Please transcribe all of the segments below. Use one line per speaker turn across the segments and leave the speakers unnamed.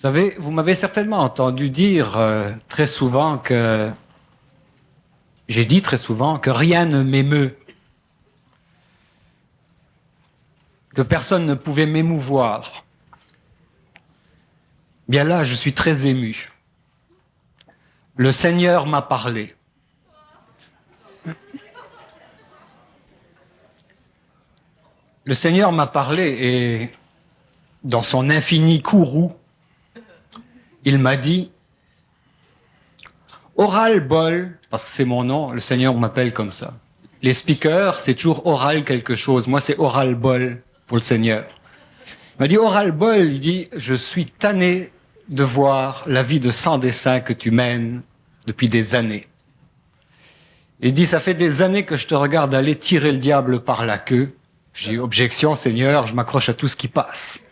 savez, vous m'avez certainement entendu dire très souvent que... J'ai dit très souvent que rien ne m'émeut, que personne ne pouvait m'émouvoir. Bien là, je suis très ému. Le Seigneur m'a parlé. Le Seigneur m'a parlé et dans son infini courroux, il m'a dit « Oral Bol », parce que c'est mon nom, le Seigneur m'appelle comme ça. Les speakers, c'est toujours oral quelque chose. Moi, c'est Oral Bol pour le Seigneur. Il m'a dit « Oral Bol », il dit « Je suis tanné de voir la vie de sans dessein que tu mènes depuis des années. » Il dit « Ça fait des années que je te regarde aller tirer le diable par la queue. » J'ai dit « Objection, Seigneur, je m'accroche à tout ce qui passe. »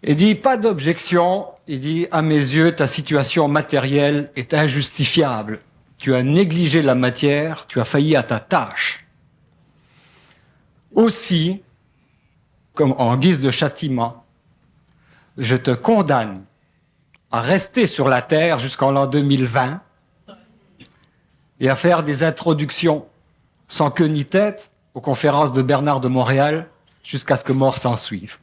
Il dit « Pas d'objection. » Il dit « À mes yeux, ta situation matérielle est injustifiable. Tu as négligé la matière, tu as failli à ta tâche. Aussi, comme en guise de châtiment, je te condamne à rester sur la terre jusqu'en l'an 2020 et à faire des introductions sans queue ni tête aux conférences de Bernard de Montréal jusqu'à ce que mort s'en suive.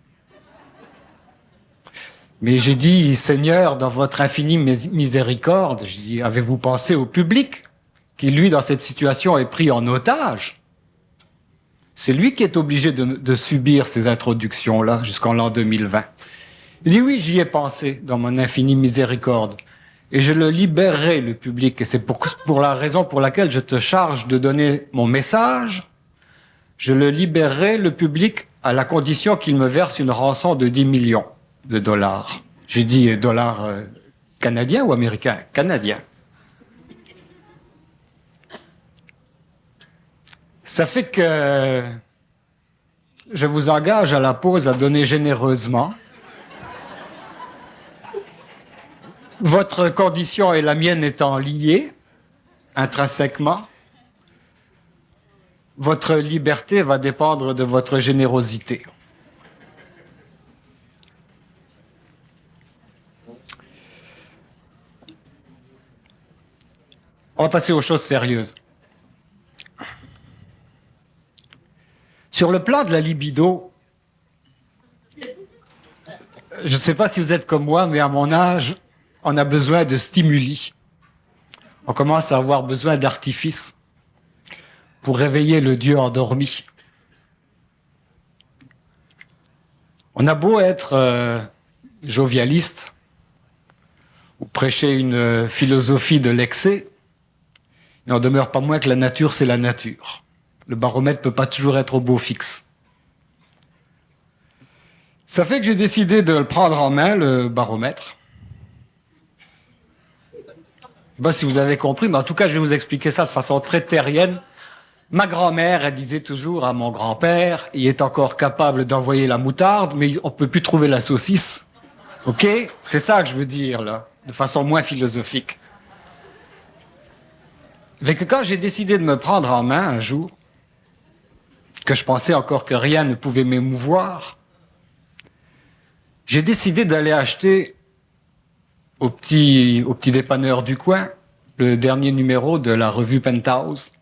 Mais j'ai dit, Seigneur, dans votre infinie miséricorde, j'ai dit, avez-vous pensé au public qui, lui, dans cette situation, est pris en otage? C'est lui qui est obligé de subir ces introductions-là jusqu'en l'an 2020. Il dit, oui, j'y ai pensé dans mon infinie miséricorde. Et je le libérerai, le public. Et c'est pour la raison pour laquelle je te charge de donner mon message. Je le libérerai, le public, à la condition qu'il me verse une rançon de 10 millions de dollars. J'ai dit dollars canadiens ou américains? Canadiens. Ça fait que je vous engage à la pause à donner généreusement. Votre condition et la mienne étant liées, intrinsèquement, votre liberté va dépendre de votre générosité. On va passer aux choses sérieuses. Sur le plan de la libido, je ne sais pas si vous êtes comme moi, mais à mon âge, on a besoin de stimuli. On commence à avoir besoin d'artifices pour réveiller le Dieu endormi. On a beau être jovialiste ou prêcher une philosophie de l'excès, il n'en demeure pas moins que la nature, c'est la nature. Le baromètre ne peut pas toujours être au beau fixe. Ça fait que j'ai décidé de le prendre en main, le baromètre. Je ne sais pas si vous avez compris, mais en tout cas, je vais vous expliquer ça de façon très terrienne. Ma grand-mère, elle disait toujours à mon grand-père, il est encore capable d'envoyer la moutarde, mais on ne peut plus trouver la saucisse. OK? C'est ça que je veux dire, là, de façon moins philosophique. Fait que quand j'ai décidé de me prendre en main un jour, que je pensais encore que rien ne pouvait m'émouvoir, j'ai décidé d'aller acheter au petit dépanneur du coin le dernier numéro de la revue Penthouse.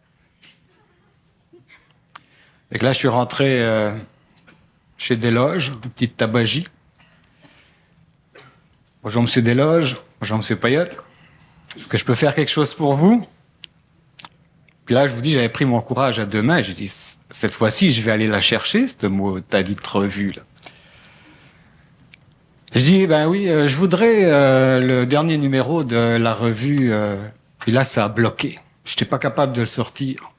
Et que là, je suis rentré chez Desloges, une petite tabagie. Bonjour, monsieur Desloges. Bonjour, monsieur Payotte. Est-ce que je peux faire quelque chose pour vous? Puis là, je vous dis, j'avais pris mon courage à deux mains. J'ai dit, cette fois-ci, je vais aller la chercher, cette maudite revue, là. Je dis, ben oui, je voudrais le dernier numéro de la revue. Puis là, ça a bloqué. Je n'étais pas capable de le sortir.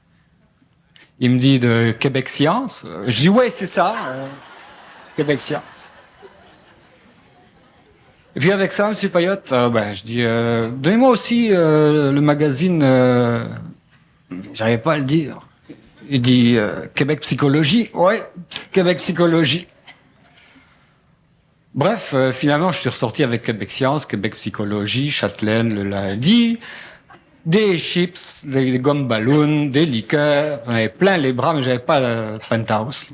Il me dit de Québec Science. Je dis, ouais, c'est ça, Québec Science. Et puis avec ça, M. Payotte, je dis, donnez-moi aussi le magazine, j'arrivais pas à le dire. Il dit, Québec Psychologie. Ouais, Québec Psychologie. Bref, finalement, je suis ressorti avec Québec Science, Québec Psychologie, Châtelaine le lundi, des chips, des gommes ballons, des liqueurs. J'en avais plein les bras, mais j'avais pas le Penthouse.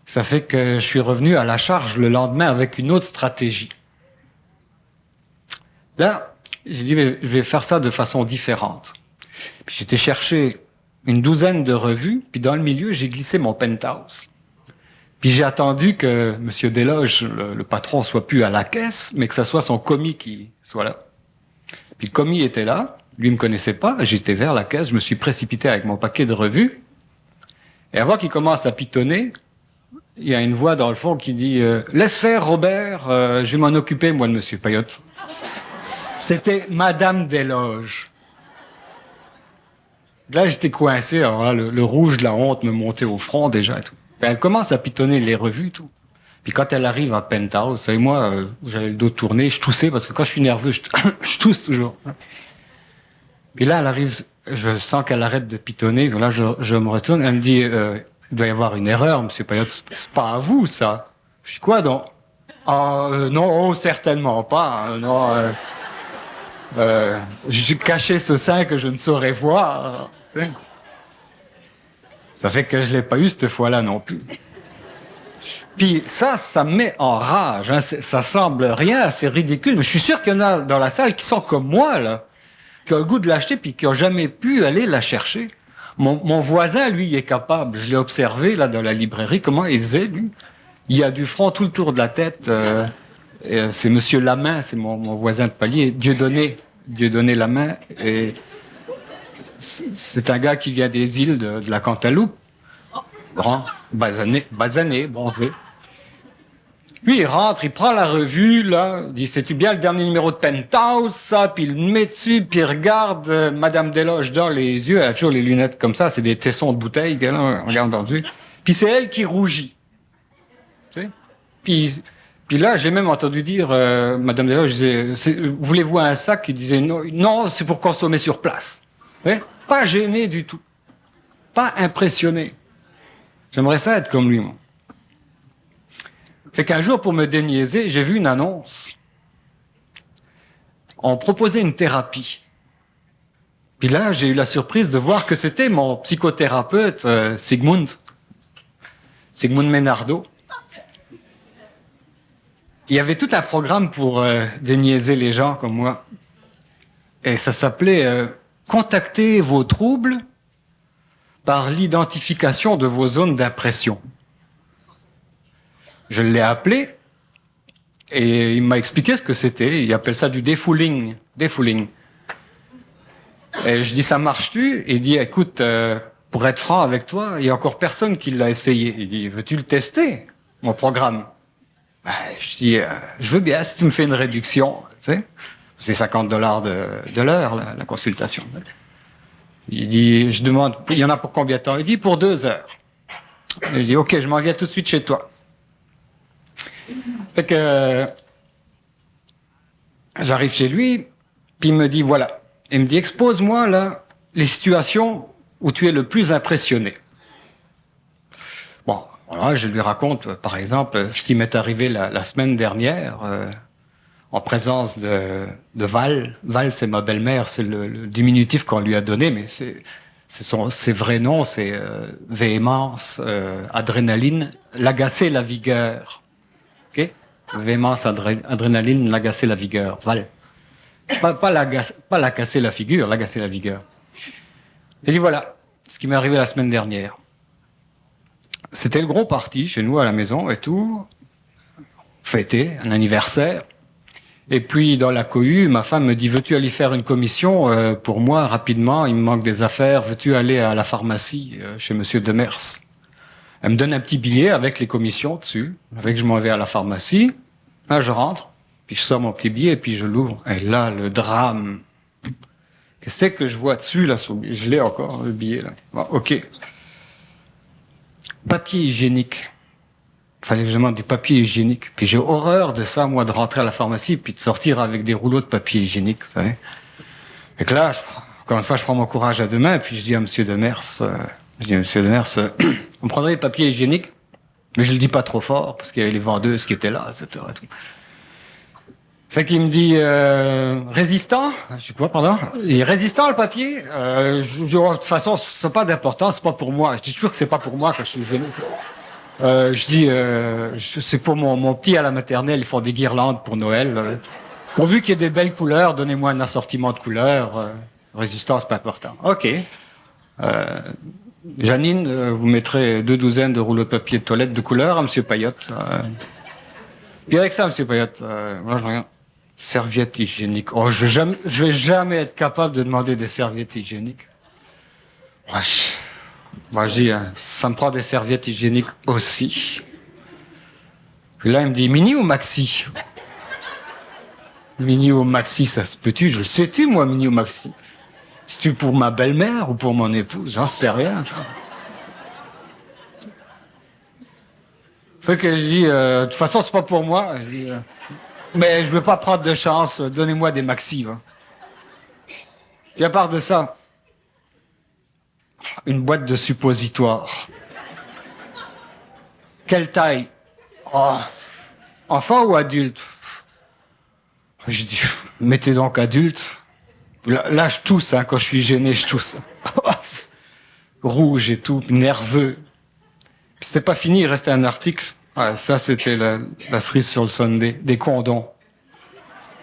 Ça fait que je suis revenu à la charge le lendemain avec une autre stratégie. Là, j'ai dit, je vais faire ça de façon différente. Puis j'étais chercher une douzaine de revues, puis dans le milieu, j'ai glissé mon penthouse. Puis j'ai attendu que M. Desloges, le patron, soit plus à la caisse, mais que ce soit son commis qui soit là. Puis le commis était là, lui me connaissait pas, j'étais vers la caisse, je me suis précipité avec mon paquet de revues, et avant qu'il commence à pitonner, il y a une voix dans le fond qui dit laisse faire Robert, je vais m'en occuper moi de M. Payotte. C'était Madame Desloges. Là, j'étais coincé. Alors là, le rouge de la honte me montait au front déjà. Et tout. Elle commence à pitonner les revues, tout. Puis quand elle arrive à Penthouse, vous savez, moi, j'avais le dos tourné, je toussais parce que quand je suis nerveux, je tousse toujours. Puis là, elle arrive, je sens qu'elle arrête de pitonner. Là, je me retourne, elle me dit il doit y avoir une erreur, Monsieur Payotte, c'est pas à vous, ça. Je dis quoi donc? Ah, non, certainement pas. Non. Je cachais ce sein que je ne saurais voir. Ça fait que je l'ai pas eu cette fois-là non plus. Puis ça me met en rage. Hein. Ça semble rien, c'est ridicule. Mais je suis sûr qu'il y en a dans la salle qui sont comme moi, là, qui ont le goût de l'acheter puis qui n'ont jamais pu aller la chercher. Mon voisin, lui, il est capable. Je l'ai observé là dans la librairie. Comment il faisait, lui? Il a du front tout le tour de la tête. C'est Monsieur Lamain, c'est mon voisin de palier. Dieudonné Lamain. Et c'est un gars qui vient des îles de la Cantaloupe. Grand, basané, bronzé. Lui, il rentre, il prend la revue, là, il dit, c'est-tu bien le dernier numéro de Penthouse, ça? Puis il le met dessus, puis il regarde Madame Desloges dans les yeux, elle a toujours les lunettes comme ça, c'est des tessons de bouteille qu'elle a, regarde dans les yeux. Puis c'est elle qui rougit. Tu sais? Puis là, j'ai même entendu dire, Madame Desloges disait, voulez-vous un sac? Il disait, non, c'est pour consommer sur place. Ouais? Pas gêné du tout. Pas impressionné. J'aimerais ça être comme lui, moi. Fait qu'un jour, pour me déniaiser, j'ai vu une annonce. On proposait une thérapie. Puis là, j'ai eu la surprise de voir que c'était mon psychothérapeute, Sigmund Ménardo. Il y avait tout un programme pour déniaiser les gens comme moi. Et ça s'appelait Contacter vos troubles par l'identification de vos zones d'impression. Je l'ai appelé et il m'a expliqué ce que c'était. Il appelle ça du défouling. Et je dis, ça marche-tu? Et il dit, écoute, pour être franc avec toi, il n'y a encore personne qui l'a essayé. Il dit, veux-tu le tester, mon programme? Ben, je dis, je veux bien si tu me fais une réduction. Tu sais? C'est $50 de l'heure, la consultation. Il dit, je demande, il y en a pour combien de temps? Il dit, pour 2 heures. Il dit, ok, je m'en viens tout de suite chez toi. Fait que j'arrive chez lui, puis il me dit, voilà. Il me dit, expose-moi là les situations où tu es le plus impressionné. Bon, voilà, je lui raconte, par exemple, ce qui m'est arrivé la semaine dernière, en présence de Val. Val, c'est ma belle-mère, c'est le diminutif qu'on lui a donné, mais ses vrais noms, c'est véhémence, adrénaline, l'agacer, la vigueur. Ok? Véhémence, adrénaline, l'agacer, la vigueur. Val. Pas la casser la figure, l'agacer la vigueur. Et dit voilà, ce qui m'est arrivé la semaine dernière. C'était le gros party chez nous à la maison et tout. Fêté, un anniversaire. Et puis dans la cohue, ma femme me dit veux-tu aller faire une commission pour moi rapidement, il me manque des affaires, veux-tu aller à la pharmacie chez Monsieur Demers? Elle me donne un petit billet avec les commissions dessus, avec je m'en vais à la pharmacie. Là je rentre. Puis je sors mon petit billet et puis je l'ouvre. Et là, le drame. Qu'est-ce que je vois dessus, là, je l'ai encore, le billet, là. Bon, ok. Papier hygiénique. Fallait que je demande du papier hygiénique. Puis j'ai horreur de ça, moi, de rentrer à la pharmacie puis de sortir avec des rouleaux de papier hygiénique, vous savez. Et que là, encore une fois, je prends mon courage à deux mains et puis je dis à Monsieur Demers, on prendrait des papiers hygiéniques, mais je le dis pas trop fort parce qu'il y avait les vendeuses qui étaient là, etc. Fait qu'il me dit résistant. Je dis quoi, pardon? Il est résistant le papier. De toute façon, c'est pas d'importance, c'est pas pour moi. Je dis toujours que c'est pas pour moi quand je suis venu. Je dis, c'est pour mon petit à la maternelle, ils font des guirlandes pour Noël. Pourvu qu'il y ait des belles couleurs, donnez-moi un assortiment de couleurs. Résistance, pas important. OK. Janine, vous mettrez 2 douzaines de rouleaux de papier de toilette de couleur à M. Payotte. Puis avec ça, M. Payotte, moi, je regarde. Serviettes hygiéniques. Oh, je vais jamais être capable de demander des serviettes hygiéniques. Moi, je dis, ça me prend des serviettes hygiéniques aussi. Puis là, il me dit, mini ou maxi? Mini ou maxi, ça se peut-tu? Je le sais-tu, moi, mini ou maxi? C'est-tu pour ma belle-mère ou pour mon épouse? J'en sais rien. Fait que je dis, de toute façon, c'est pas pour moi. Je dis, mais je veux pas prendre de chance. Donnez-moi des maxi. Va. Puis à part de ça, une boîte de suppositoires. Quelle taille? Oh, enfant ou adulte? Je dis, mettez donc adulte. Là, je tousse, hein, quand je suis gêné, je tousse. Rouge et tout, nerveux. Puis c'est pas fini, il restait un article. Ouais, ça, c'était la cerise sur le Sunday, des condoms.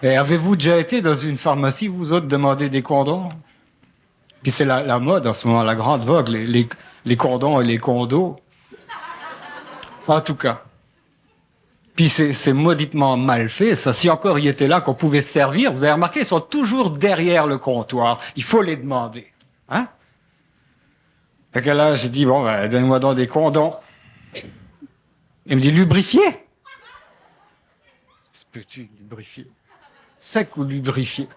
Et avez-vous déjà été dans une pharmacie, vous autres, demander des condoms? Puis c'est la mode en ce moment, la grande vogue, les condoms et les condos. En tout cas. Puis c'est mauditement mal fait, ça. Si encore il était là, qu'on pouvait se servir, vous avez remarqué, ils sont toujours derrière le comptoir. Il faut les demander. Hein? Fait que là, j'ai dit, bon, ben, donnez-moi donc des condoms. Il me dit, lubrifié? Peux-tu lubrifier? Sec ou lubrifié?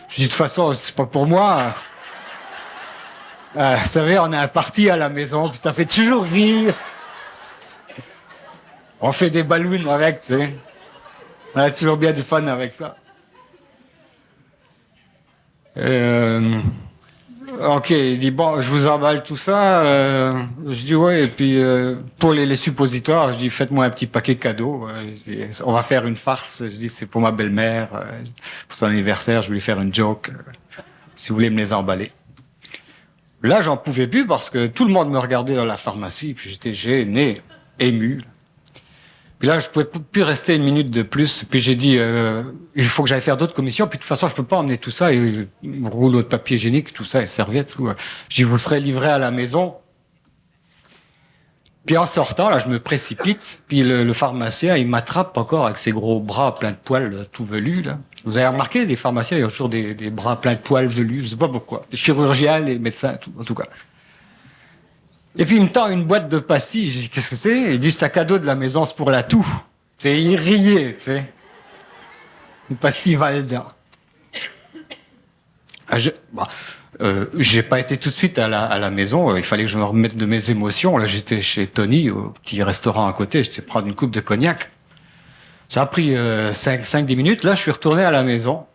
Je dis, de toute façon, c'est pas pour moi. Vous savez, on a un party à la maison, puis ça fait toujours rire. On fait des ballons avec, tu sais. On a toujours bien du fun avec ça. Ok, il dit, bon, je vous emballe tout ça. Je dis, ouais, et puis pour les suppositoires, je dis, faites-moi un petit paquet cadeau. Je dis, on va faire une farce. Je dis, c'est pour ma belle-mère. Pour son anniversaire, je vais lui faire une joke. Si vous voulez me les emballer. Là, j'en pouvais plus parce que tout le monde me regardait dans la pharmacie, puis j'étais gêné, ému. Puis là, je pouvais plus rester une minute de plus. Puis j'ai dit, il faut que j'aille faire d'autres commissions. Puis de toute façon, je peux pas emmener tout ça, et rouleau de papier hygiénique, tout ça, et serviettes. Tout. Je dis, vous serez livré à la maison. Puis en sortant, là, je me précipite. Puis le pharmacien, il m'attrape encore avec ses gros bras pleins de poils, tout velus, là. Vous avez remarqué, les pharmaciens, ils ont toujours des bras pleins de poils velus. Je sais pas pourquoi. Les chirurgiens, les médecins, tout, en tout cas. Et puis il me tend une boîte de pastilles. Je dis, qu'est-ce que c'est? Il dit, c'est un cadeau de la maison, c'est pour la toux. C'est il riait, tu sais. Une pastille Valda. J'ai pas été tout de suite à la maison. Il fallait que je me remette de mes émotions. Là, j'étais chez Tony, au petit restaurant à côté. J'étais prendre une coupe de cognac. Ça a pris 5-10 minutes. Là, je suis retourné à la maison.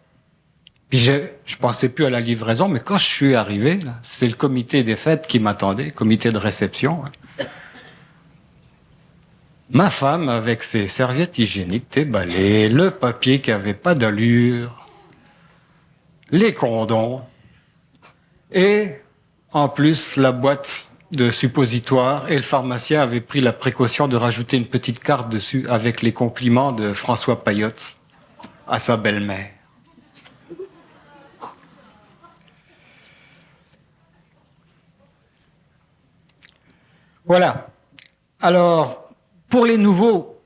Puis je pensais plus à la livraison, mais quand je suis arrivé, c'était le comité des fêtes qui m'attendait, comité de réception. Ma femme, avec ses serviettes hygiéniques déballées, le papier qui avait pas d'allure, les condoms, et en plus la boîte de suppositoires, et le pharmacien avait pris la précaution de rajouter une petite carte dessus avec les compliments de François Payotte à sa belle-mère. Voilà. Alors, pour les nouveaux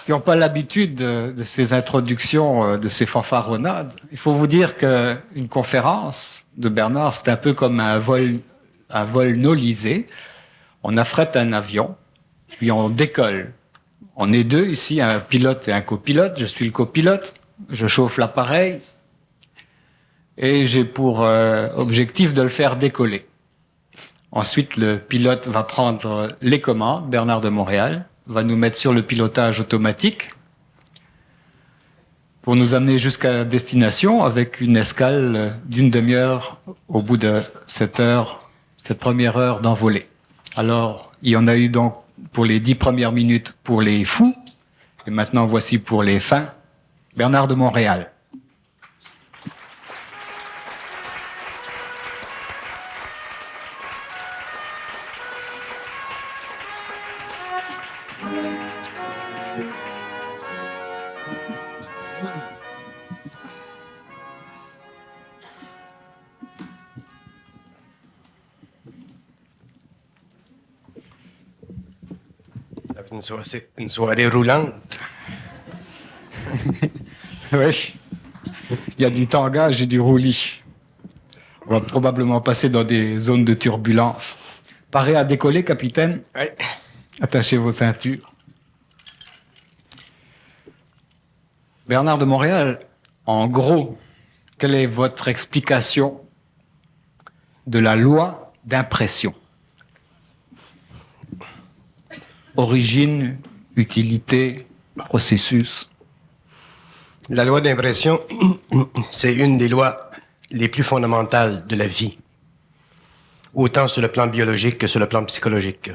qui n'ont pas l'habitude de ces introductions, de ces fanfaronnades, il faut vous dire qu'une conférence de Bernard, c'est un peu comme un vol nolisé. On affrète un avion, puis on décolle. On est deux ici, un pilote et un copilote. Je suis le copilote, je chauffe l'appareil, et j'ai pour objectif de le faire décoller. Ensuite, le pilote va prendre les commandes, Bernard de Montréal, va nous mettre sur le pilotage automatique pour nous amener jusqu'à destination avec une escale d'une demi-heure au bout de cette première heure d'envolée. Alors, il y en a eu donc pour les 10 premières minutes pour les fous, et maintenant voici pour les fins, Bernard de Montréal.
une soirée roulante.
Oui. Il y a du tangage et du roulis. On va probablement passer dans des zones de turbulence. Paré à décoller, capitaine?
Oui.
Attachez vos ceintures. Bernard de Montréal, en gros, quelle est votre explication de la loi d'impression? Origine, utilité, processus.
La loi d'impression, c'est une des lois les plus fondamentales de la vie, autant sur le plan biologique que sur le plan psychologique.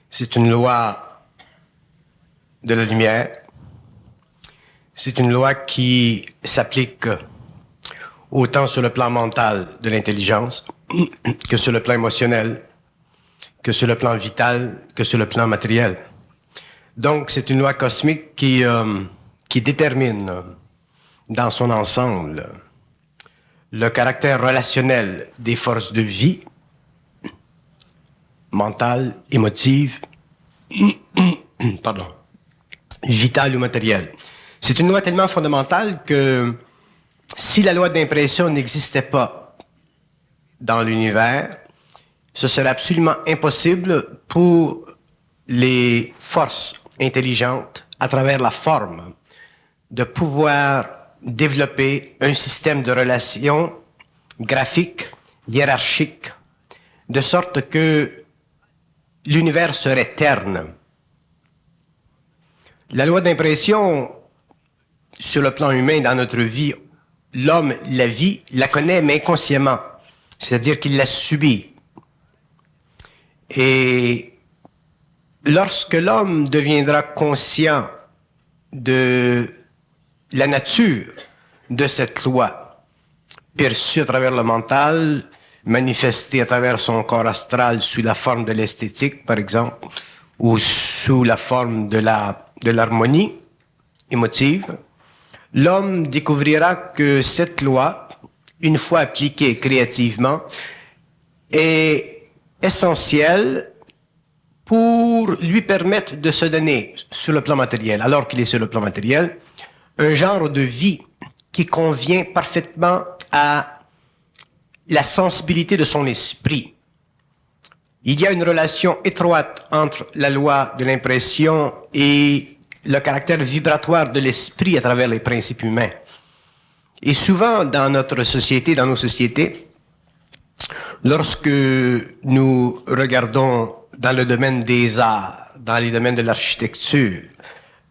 C'est une loi de la lumière. C'est une loi qui s'applique autant sur le plan mental de l'intelligence que sur le plan émotionnel, que sur le plan vital, que sur le plan matériel. Donc, c'est une loi cosmique qui détermine dans son ensemble le caractère relationnel des forces de vie, mentales, émotives, vitales ou matérielles. C'est une loi tellement fondamentale que si la loi d'impression n'existait pas dans l'univers, ce serait absolument impossible pour les forces intelligentes, à travers la forme, de pouvoir développer un système de relations graphiques, hiérarchiques, de sorte que l'univers serait terne. La loi d'impression, sur le plan humain, dans notre vie, l'homme la vit, la connaît, mais inconsciemment. C'est-à-dire qu'il la subit. Et lorsque l'homme deviendra conscient de la nature de cette loi, perçue à travers le mental, manifestée à travers son corps astral sous la forme de l'esthétique, par exemple, ou sous la forme de l'harmonie émotive, l'homme découvrira que cette loi, une fois appliquée créativement, est essentielle pour lui permettre de se donner, sur le plan matériel, alors qu'il est sur le plan matériel, un genre de vie qui convient parfaitement à la sensibilité de son esprit. Il y a une relation étroite entre la loi de l'impression et le caractère vibratoire de l'esprit à travers les principes humains. Et souvent, dans notre société, dans nos sociétés, lorsque nous regardons dans le domaine des arts, dans les domaines de l'architecture,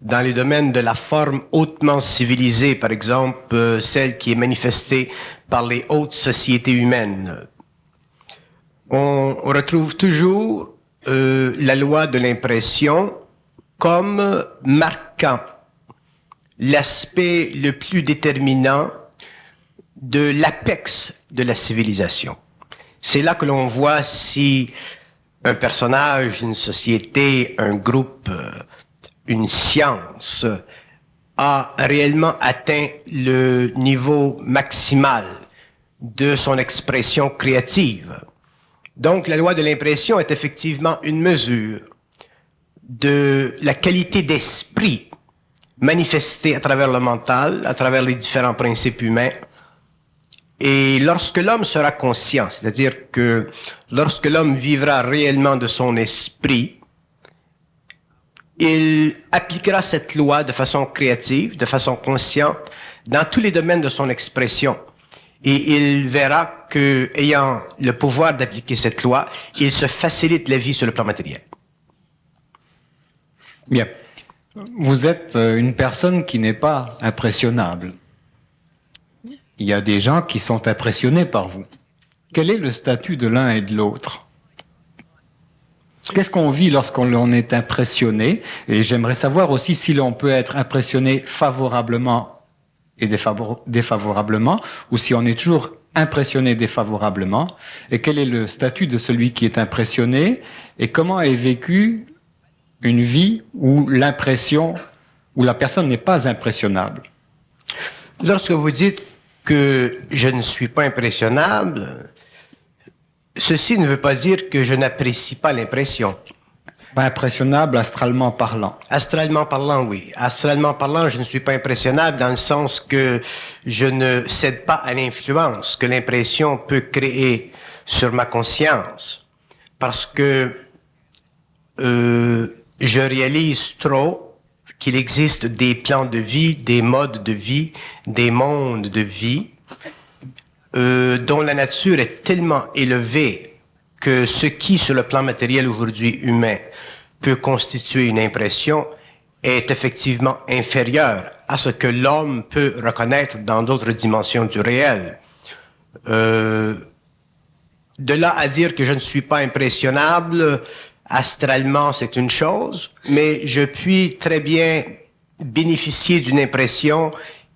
dans les domaines de la forme hautement civilisée, par exemple, celle qui est manifestée par les hautes sociétés humaines, on retrouve toujours la loi de l'impression comme marquant l'aspect le plus déterminant de l'apex de la civilisation. C'est là que l'on voit si un personnage, une société, un groupe, une science a réellement atteint le niveau maximal de son expression créative. Donc, la loi de l'impression est effectivement une mesure de la qualité d'esprit manifestée à travers le mental, à travers les différents principes humains. Et lorsque l'homme sera conscient, c'est-à-dire que lorsque l'homme vivra réellement de son esprit, il appliquera cette loi de façon créative, de façon consciente, dans tous les domaines de son expression. Et il verra que, ayant le pouvoir d'appliquer cette loi, il se facilite la vie sur le plan matériel.
Bien. Vous êtes une personne qui n'est pas impressionnable. Il y a des gens qui sont impressionnés par vous. Quel est le statut de l'un et de l'autre? Qu'est-ce qu'on vit lorsqu'on est impressionné? Et j'aimerais savoir aussi si l'on peut être impressionné favorablement et défavorablement, ou si on est toujours impressionné défavorablement. Et quel est le statut de celui qui est impressionné? Et comment est vécue une vie où l'impression, où la personne n'est pas impressionnable?
Lorsque vous dites que je ne suis pas impressionnable, ceci ne veut pas dire que je n'apprécie pas l'impression.
Pas impressionnable, astralement parlant.
Astralement parlant, oui. Astralement parlant, je ne suis pas impressionnable dans le sens que je ne cède pas à l'influence que l'impression peut créer sur ma conscience. Parce que je réalise trop qu'il existe des plans de vie, des modes de vie, des mondes de vie, dont la nature est tellement élevée que ce qui, sur le plan matériel aujourd'hui humain, peut constituer une impression est effectivement inférieur à ce que l'homme peut reconnaître dans d'autres dimensions du réel. De là à dire que je ne suis pas impressionnable, astralement c'est une chose, mais je puis très bien bénéficier d'une impression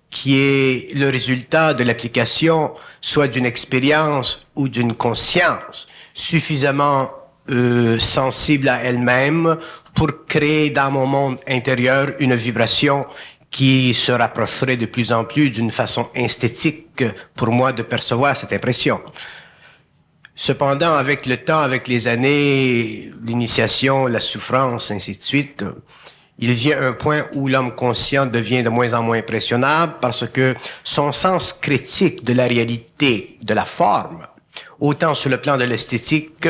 qui est le résultat de l'application soit d'une expérience ou d'une conscience suffisamment sensible à elle-même pour créer dans mon monde intérieur une vibration qui se rapprocherait de plus en plus d'une façon esthétique pour moi de percevoir cette impression. Cependant, avec le temps, avec les années, l'initiation, la souffrance, ainsi de suite, il vient un point où l'homme conscient devient de moins en moins impressionnable parce que son sens critique de la réalité, de la forme, autant sur le plan de l'esthétique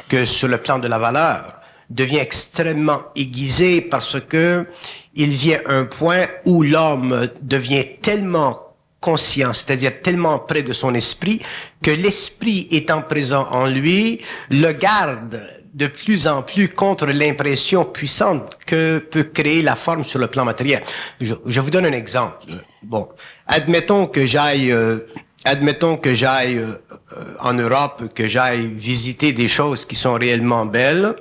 que sur le plan de la valeur, devient extrêmement aiguisé parce que il vient un point où l'homme devient tellement conscient, c'est-à-dire tellement près de son esprit, que l'esprit étant présent en lui, le garde de plus en plus contre l'impression puissante que peut créer la forme sur le plan matériel. Je vous donne un exemple. Bon, admettons que j'aille en Europe, que j'aille visiter des choses qui sont réellement belles.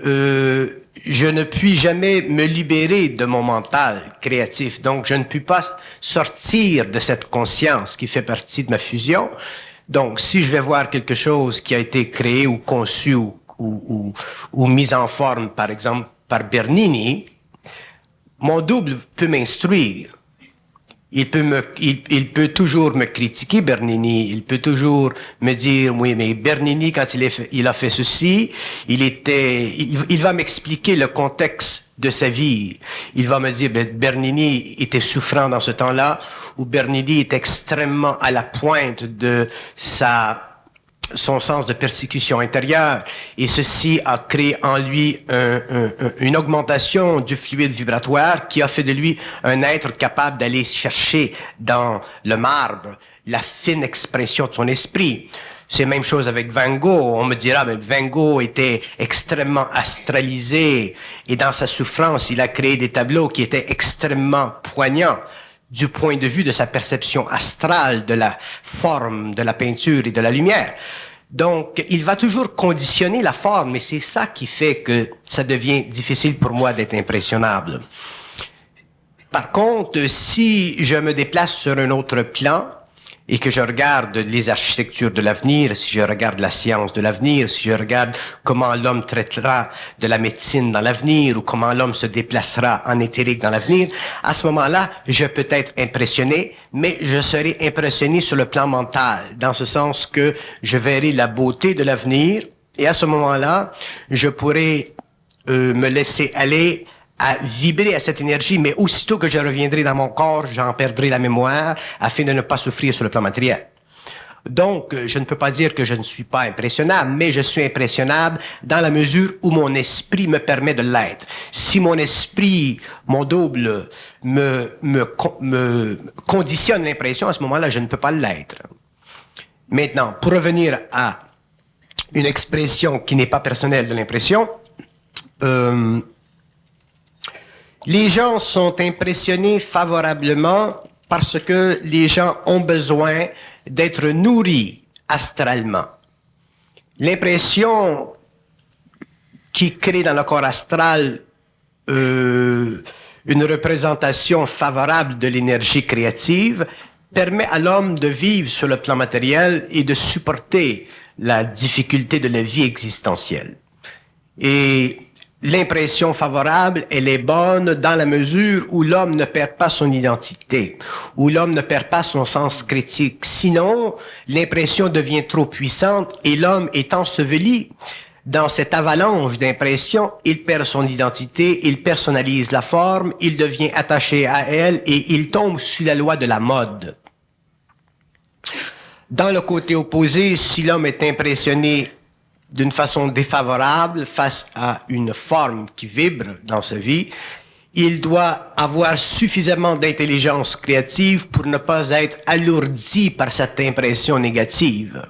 Je ne puis jamais me libérer de mon mental créatif. Donc, je ne puis pas sortir de cette conscience qui fait partie de ma fusion. Donc, si je vais voir quelque chose qui a été créé ou conçu ou mis en forme, par exemple, par Bernini, mon double peut m'instruire. Il peut toujours me critiquer, Bernini. Il peut toujours me dire, oui, mais Bernini, quand il a fait ceci, il va m'expliquer le contexte de sa vie. Il va me dire, Bernini était souffrant dans ce temps-là, ou Bernini est extrêmement à la pointe de son sens de persécution intérieure, et ceci a créé en lui une augmentation du fluide vibratoire qui a fait de lui un être capable d'aller chercher dans le marbre la fine expression de son esprit. C'est la même chose avec Van Gogh. On me dira, mais Van Gogh était extrêmement astralisé, et dans sa souffrance, il a créé des tableaux qui étaient extrêmement poignants du point de vue de sa perception astrale de la forme, de la peinture et de la lumière. Donc, il va toujours conditionner la forme, et c'est ça qui fait que ça devient difficile pour moi d'être impressionnable. Par contre, si je me déplace sur un autre plan, et que je regarde les architectures de l'avenir, si je regarde la science de l'avenir, si je regarde comment l'homme traitera de la médecine dans l'avenir, ou comment l'homme se déplacera en éthérique dans l'avenir, à ce moment-là, je peux être impressionné, mais je serai impressionné sur le plan mental, dans ce sens que je verrai la beauté de l'avenir, et à ce moment-là, je pourrai me laisser aller à vibrer à cette énergie, mais aussitôt que je reviendrai dans mon corps, j'en perdrai la mémoire afin de ne pas souffrir sur le plan matériel. Donc, je ne peux pas dire que je ne suis pas impressionnable, mais je suis impressionnable dans la mesure où mon esprit me permet de l'être. Si mon esprit, mon double, me conditionne l'impression, à ce moment-là, je ne peux pas l'être. Maintenant, pour revenir à une expression qui n'est pas personnelle de l'impression, les gens sont impressionnés favorablement parce que les gens ont besoin d'être nourris astralement. L'impression qui crée dans le corps astral une représentation favorable de l'énergie créative permet à l'homme de vivre sur le plan matériel et de supporter la difficulté de la vie existentielle. Et l'impression favorable, elle est bonne dans la mesure où l'homme ne perd pas son identité, où l'homme ne perd pas son sens critique. Sinon, l'impression devient trop puissante et l'homme est enseveli dans cette avalanche d'impressions, il perd son identité, il personnalise la forme, il devient attaché à elle et il tombe sous la loi de la mode. Dans le côté opposé, si l'homme est impressionné d'une façon défavorable face à une forme qui vibre dans sa vie, il doit avoir suffisamment d'intelligence créative pour ne pas être alourdi par cette impression négative.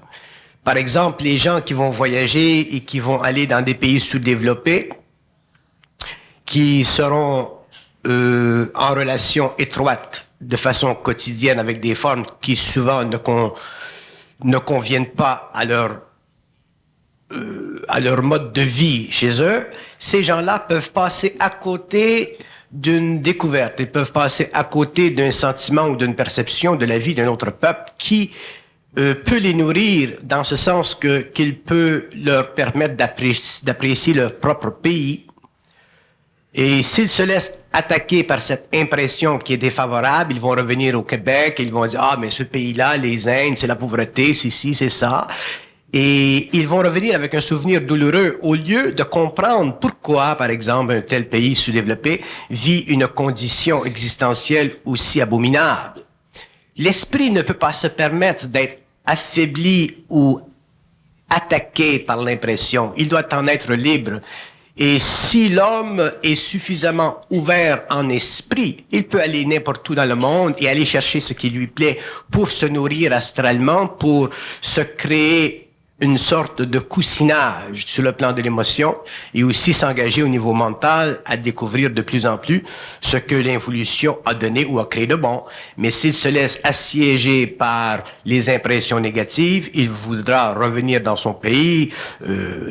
Par exemple, les gens qui vont voyager et qui vont aller dans des pays sous-développés, qui seront en relation étroite de façon quotidienne avec des formes qui souvent ne conviennent pas à leur mode de vie chez eux, ces gens-là peuvent passer à côté d'une découverte, ils peuvent passer à côté d'un sentiment ou d'une perception de la vie d'un autre peuple qui peut les nourrir dans ce sens qu'il peut leur permettre d'apprécier leur propre pays. Et s'ils se laissent attaquer par cette impression qui est défavorable, ils vont revenir au Québec et ils vont dire « Ah, mais ce pays-là, les Indes, c'est la pauvreté, c'est ci, c'est ça ». Et ils vont revenir avec un souvenir douloureux au lieu de comprendre pourquoi, par exemple, un tel pays sous-développé vit une condition existentielle aussi abominable. L'esprit ne peut pas se permettre d'être affaibli ou attaqué par l'impression. Il doit en être libre. Et si l'homme est suffisamment ouvert en esprit, il peut aller n'importe où dans le monde et aller chercher ce qui lui plaît pour se nourrir astralement, pour se créer une sorte de coussinage sur le plan de l'émotion et aussi s'engager au niveau mental à découvrir de plus en plus ce que l'évolution a donné ou a créé de bon. Mais s'il se laisse assiéger par les impressions négatives, il voudra revenir dans son pays,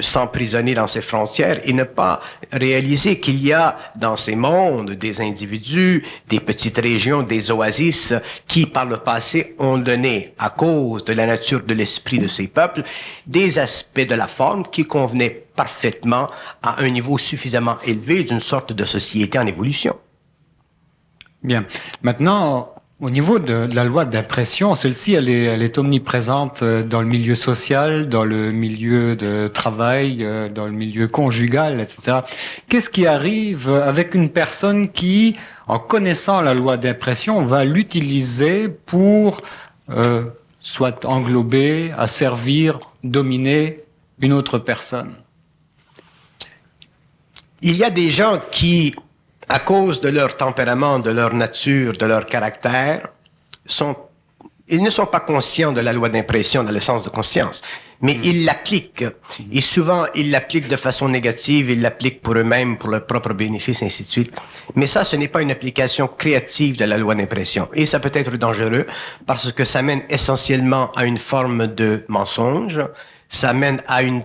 s'emprisonner dans ses frontières et ne pas réaliser qu'il y a dans ces mondes des individus, des petites régions, des oasis qui par le passé ont donné, à cause de la nature de l'esprit de ces peuples, des aspects de la forme qui convenaient parfaitement à un niveau suffisamment élevé d'une sorte de société en évolution.
Bien. Maintenant, au niveau de la loi d'impression, celle-ci, elle est omniprésente dans le milieu social, dans le milieu de travail, dans le milieu conjugal, etc. Qu'est-ce qui arrive avec une personne qui, en connaissant la loi d'impression, va l'utiliser pour soit englober, asservir, dominer une autre personne?
Il y a des gens qui, à cause de leur tempérament, de leur nature, de leur caractère, ils ne sont pas conscients de la loi d'impression dans le sens de conscience, mais ils l'appliquent. Et souvent, ils l'appliquent de façon négative, ils l'appliquent pour eux-mêmes, pour leur propre bénéfice, ainsi de suite. Mais ça, ce n'est pas une application créative de la loi d'impression. Et ça peut être dangereux parce que ça mène essentiellement à une forme de mensonge, ça mène à une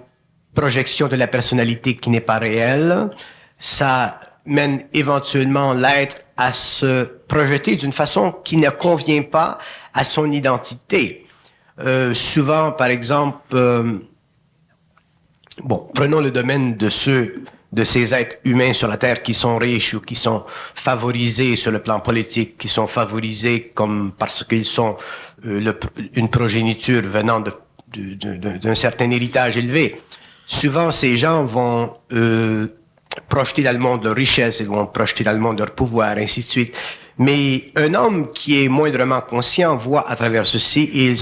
projection de la personnalité qui n'est pas réelle, ça mène éventuellement l'être à se projeter d'une façon qui ne convient pas à son identité. Souvent, par exemple, prenons le domaine de ces êtres humains sur la Terre qui sont riches ou qui sont favorisés sur le plan politique, qui sont favorisés comme parce qu'ils sont une progéniture venant d'un certain héritage élevé. Souvent, ces gens vont projeter dans le monde leur richesse, ils vont projeter dans le monde leur pouvoir, ainsi de suite. Mais un homme qui est moindrement conscient voit à travers ceci et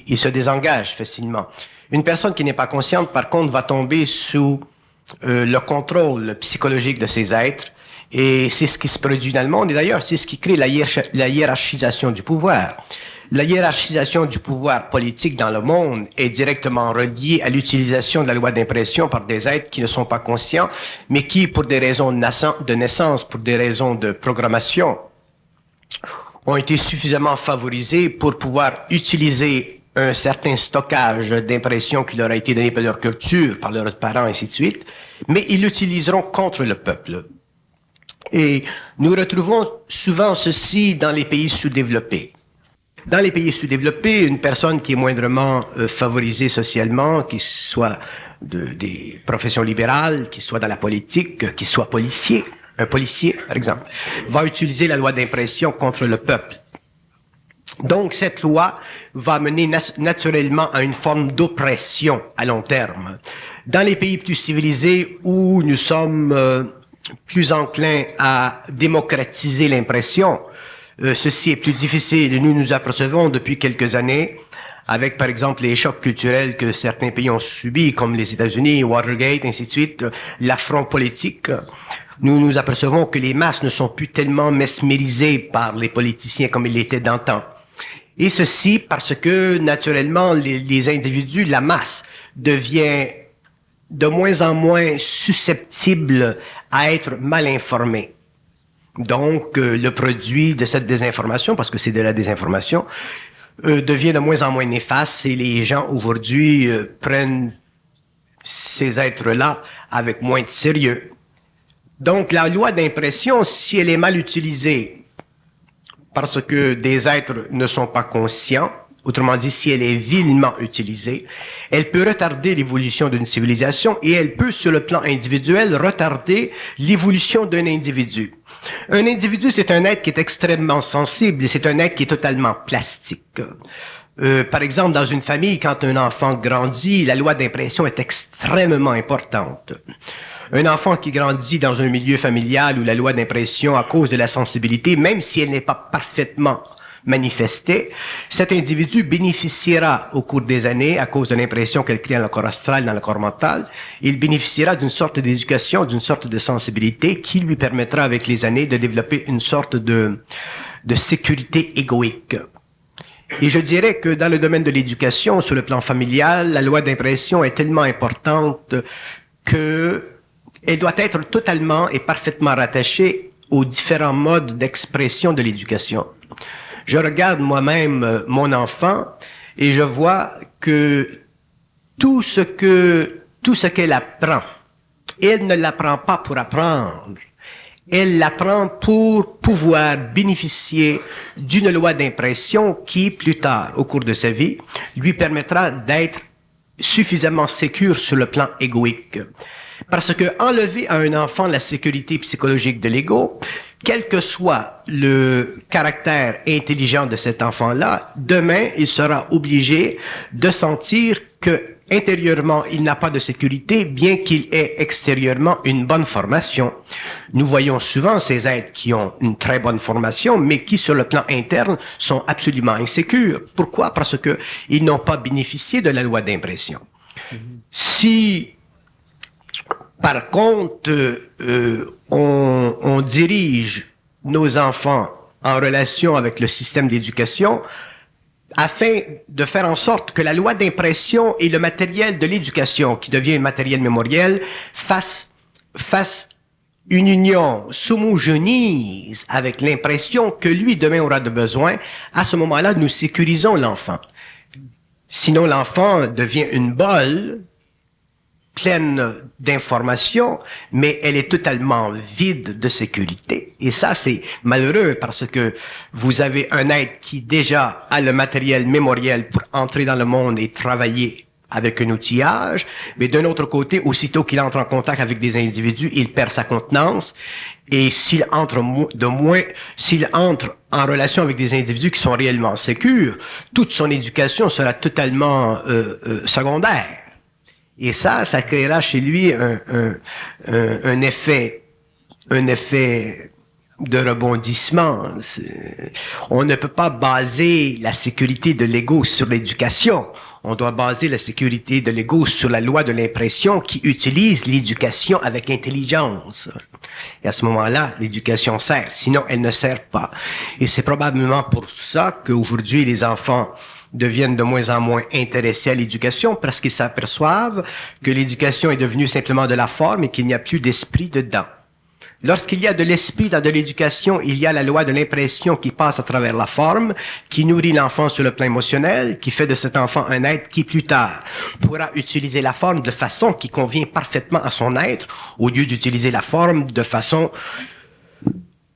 il se désengage facilement. Une personne qui n'est pas consciente, par contre, va tomber sous le contrôle psychologique de ces êtres et c'est ce qui se produit dans le monde. Et d'ailleurs, c'est ce qui crée la hiérarchisation du pouvoir. La hiérarchisation du pouvoir politique dans le monde est directement reliée à l'utilisation de la loi d'impression par des êtres qui ne sont pas conscients, mais qui, pour des raisons de naissance, pour des raisons de programmation, ont été suffisamment favorisés pour pouvoir utiliser un certain stockage d'impressions qui leur a été donné par leur culture, par leurs parents, ainsi de suite, mais ils l'utiliseront contre le peuple. Et nous retrouvons souvent ceci dans les pays sous-développés. Dans les pays sous-développés, une personne qui est moindrement favorisée socialement, qui soit des professions libérales, qui soit dans la politique, qui soit policier, un policier par exemple, va utiliser la loi d'impression contre le peuple. Donc cette loi va mener naturellement à une forme d'oppression à long terme. Dans les pays plus civilisés où nous sommes plus enclins à démocratiser l'impression, ceci est plus difficile. Nous apercevons depuis quelques années, avec par exemple les chocs culturels que certains pays ont subis, comme les États-Unis, Watergate, ainsi de suite, l'affront politique, nous apercevons que les masses ne sont plus tellement mesmérisées par les politiciens comme ils l'étaient d'antan. Et ceci parce que, naturellement, les individus, la masse, devient de moins en moins susceptible à être mal informée. Donc, le produit de cette désinformation, parce que c'est de la désinformation, devient de moins en moins néfaste et les gens aujourd'hui prennent ces êtres-là avec moins de sérieux. Donc, la loi d'impression, si elle est mal utilisée parce que des êtres ne sont pas conscients, autrement dit, si elle est vilement utilisée, elle peut retarder l'évolution d'une civilisation et elle peut, sur le plan individuel, retarder l'évolution d'un individu. Un individu, c'est un être qui est extrêmement sensible et c'est un être qui est totalement plastique. Par exemple, dans une famille, quand un enfant grandit, la loi d'impression est extrêmement importante. Un enfant qui grandit dans un milieu familial où la loi d'impression, à cause de la sensibilité, même si elle n'est pas parfaitement manifestée, cet individu bénéficiera au cours des années, à cause de l'impression qu'elle crée dans le corps astral, dans le corps mental, il bénéficiera d'une sorte d'éducation, d'une sorte de sensibilité qui lui permettra avec les années de développer une sorte de sécurité égoïque. Et je dirais que dans le domaine de l'éducation, sur le plan familial, la loi d'impression est tellement importante que elle doit être totalement et parfaitement rattachée aux différents modes d'expression de l'éducation. Je regarde moi-même mon enfant et je vois que tout ce qu'elle apprend, elle ne l'apprend pas pour apprendre. Elle l'apprend pour pouvoir bénéficier d'une loi d'impression qui, plus tard, au cours de sa vie, lui permettra d'être suffisamment sécure sur le plan égoïque. Parce que enlever à un enfant la sécurité psychologique de l'ego, quel que soit le caractère intelligent de cet enfant-là, demain, il sera obligé de sentir que intérieurement, il n'a pas de sécurité, bien qu'il ait extérieurement une bonne formation. Nous voyons souvent ces êtres qui ont une très bonne formation, mais qui, sur le plan interne, sont absolument insécures. Pourquoi? Parce que ils n'ont pas bénéficié de la loi d'impression. Si par contre, on dirige nos enfants en relation avec le système d'éducation afin de faire en sorte que la loi d'impression et le matériel de l'éducation, qui devient un matériel mémoriel, fasse une union, s'homogénise avec l'impression que lui, demain, aura de besoin. À ce moment-là, nous sécurisons l'enfant. Sinon, l'enfant devient une bolle pleine d'informations, mais elle est totalement vide de sécurité. Et ça, c'est malheureux parce que vous avez un être qui déjà a le matériel mémoriel pour entrer dans le monde et travailler avec un outillage, mais d'un autre côté, aussitôt qu'il entre en contact avec des individus, il perd sa contenance. Et s'il entre en relation avec des individus qui sont réellement sécures, toute son éducation sera totalement secondaire. Et ça créera chez lui un effet de rebondissement. On ne peut pas baser la sécurité de l'ego sur l'éducation. On doit baser la sécurité de l'ego sur la loi de l'impression qui utilise l'éducation avec intelligence. Et à ce moment-là, l'éducation sert. Sinon, elle ne sert pas. Et c'est probablement pour ça qu'aujourd'hui, les enfants deviennent de moins en moins intéressés à l'éducation parce qu'ils s'aperçoivent que l'éducation est devenue simplement de la forme et qu'il n'y a plus d'esprit dedans. Lorsqu'il y a de l'esprit dans de l'éducation, il y a la loi de l'impression qui passe à travers la forme, qui nourrit l'enfant sur le plan émotionnel, qui fait de cet enfant un être qui, plus tard, pourra utiliser la forme de façon qui convient parfaitement à son être, au lieu d'utiliser la forme de façon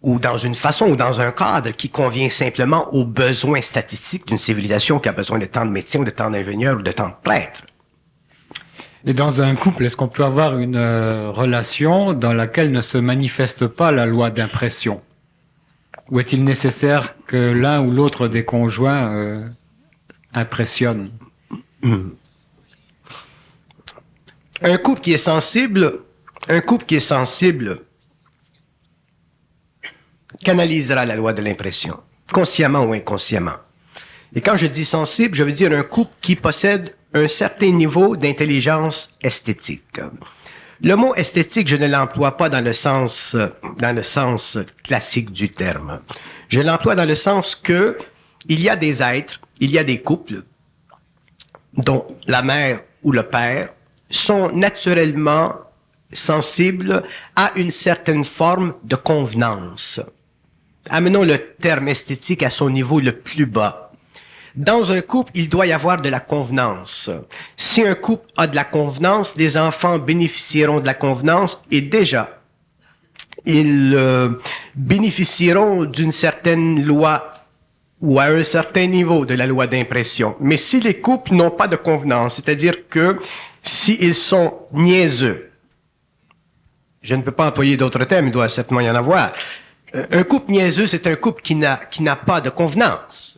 ou dans une façon ou dans un cadre qui convient simplement aux besoins statistiques d'une civilisation qui a besoin de tant de médecins, de tant d'ingénieurs ou de tant de prêtres.
Et dans un couple, est-ce qu'on peut avoir une relation dans laquelle ne se manifeste pas la loi d'impression? Ou est-il nécessaire que l'un ou l'autre des conjoints impressionne?
Un couple qui est sensible canalisera la loi de l'impression, consciemment ou inconsciemment. Et quand je dis sensible, je veux dire un couple qui possède un certain niveau d'intelligence esthétique. Le mot esthétique, je ne l'emploie pas dans le sens classique du terme. Je l'emploie dans le sens que il y a des êtres, il y a des couples dont la mère ou le père sont naturellement sensibles à une certaine forme de convenance. Amenons le terme esthétique à son niveau le plus bas. Dans un couple, il doit y avoir de la convenance. Si un couple a de la convenance, les enfants bénéficieront de la convenance et déjà, ils bénéficieront d'une certaine loi ou à un certain niveau de la loi d'impression. Mais si les couples n'ont pas de convenance, c'est-à-dire que s'ils sont niaiseux, je ne peux pas employer d'autres termes, il doit certainement y en avoir. Un couple niaiseux, c'est un couple qui n'a pas de convenance.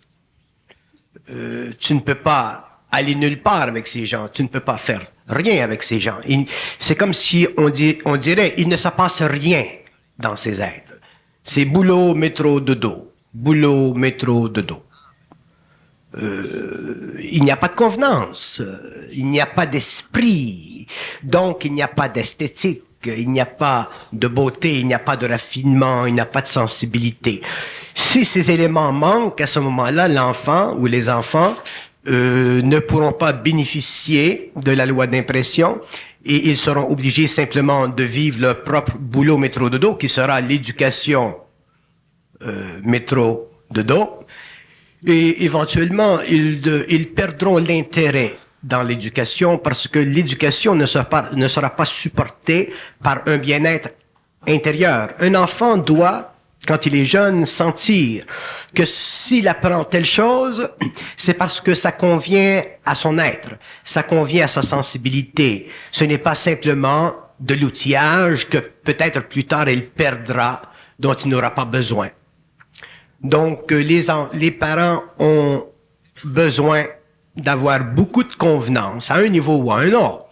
Tu ne peux pas aller nulle part avec ces gens, tu ne peux pas faire rien avec ces gens. C'est comme si on dirait, il ne se passe rien dans ces êtres. C'est boulot, métro, dodo. Boulot, métro, dodo. Il n'y a pas de convenance, il n'y a pas d'esprit, donc il n'y a pas d'esthétique, il n'y a pas de beauté, il n'y a pas de raffinement, il n'y a pas de sensibilité. Si ces éléments manquent, à ce moment-là, l'enfant ou les enfants ne pourront pas bénéficier de la loi d'impression et ils seront obligés simplement de vivre leur propre boulot, métro, dodo, qui sera l'éducation métro, dodo, et éventuellement, ils perdront l'intérêt dans l'éducation parce que l'éducation ne sera pas supportée par un bien-être intérieur. Un enfant doit, quand il est jeune, sentir que s'il apprend telle chose, c'est parce que ça convient à son être, ça convient à sa sensibilité. Ce n'est pas simplement de l'outillage que peut-être plus tard il perdra, dont il n'aura pas besoin. Donc, les parents ont besoin d'avoir beaucoup de convenance à un niveau ou à un autre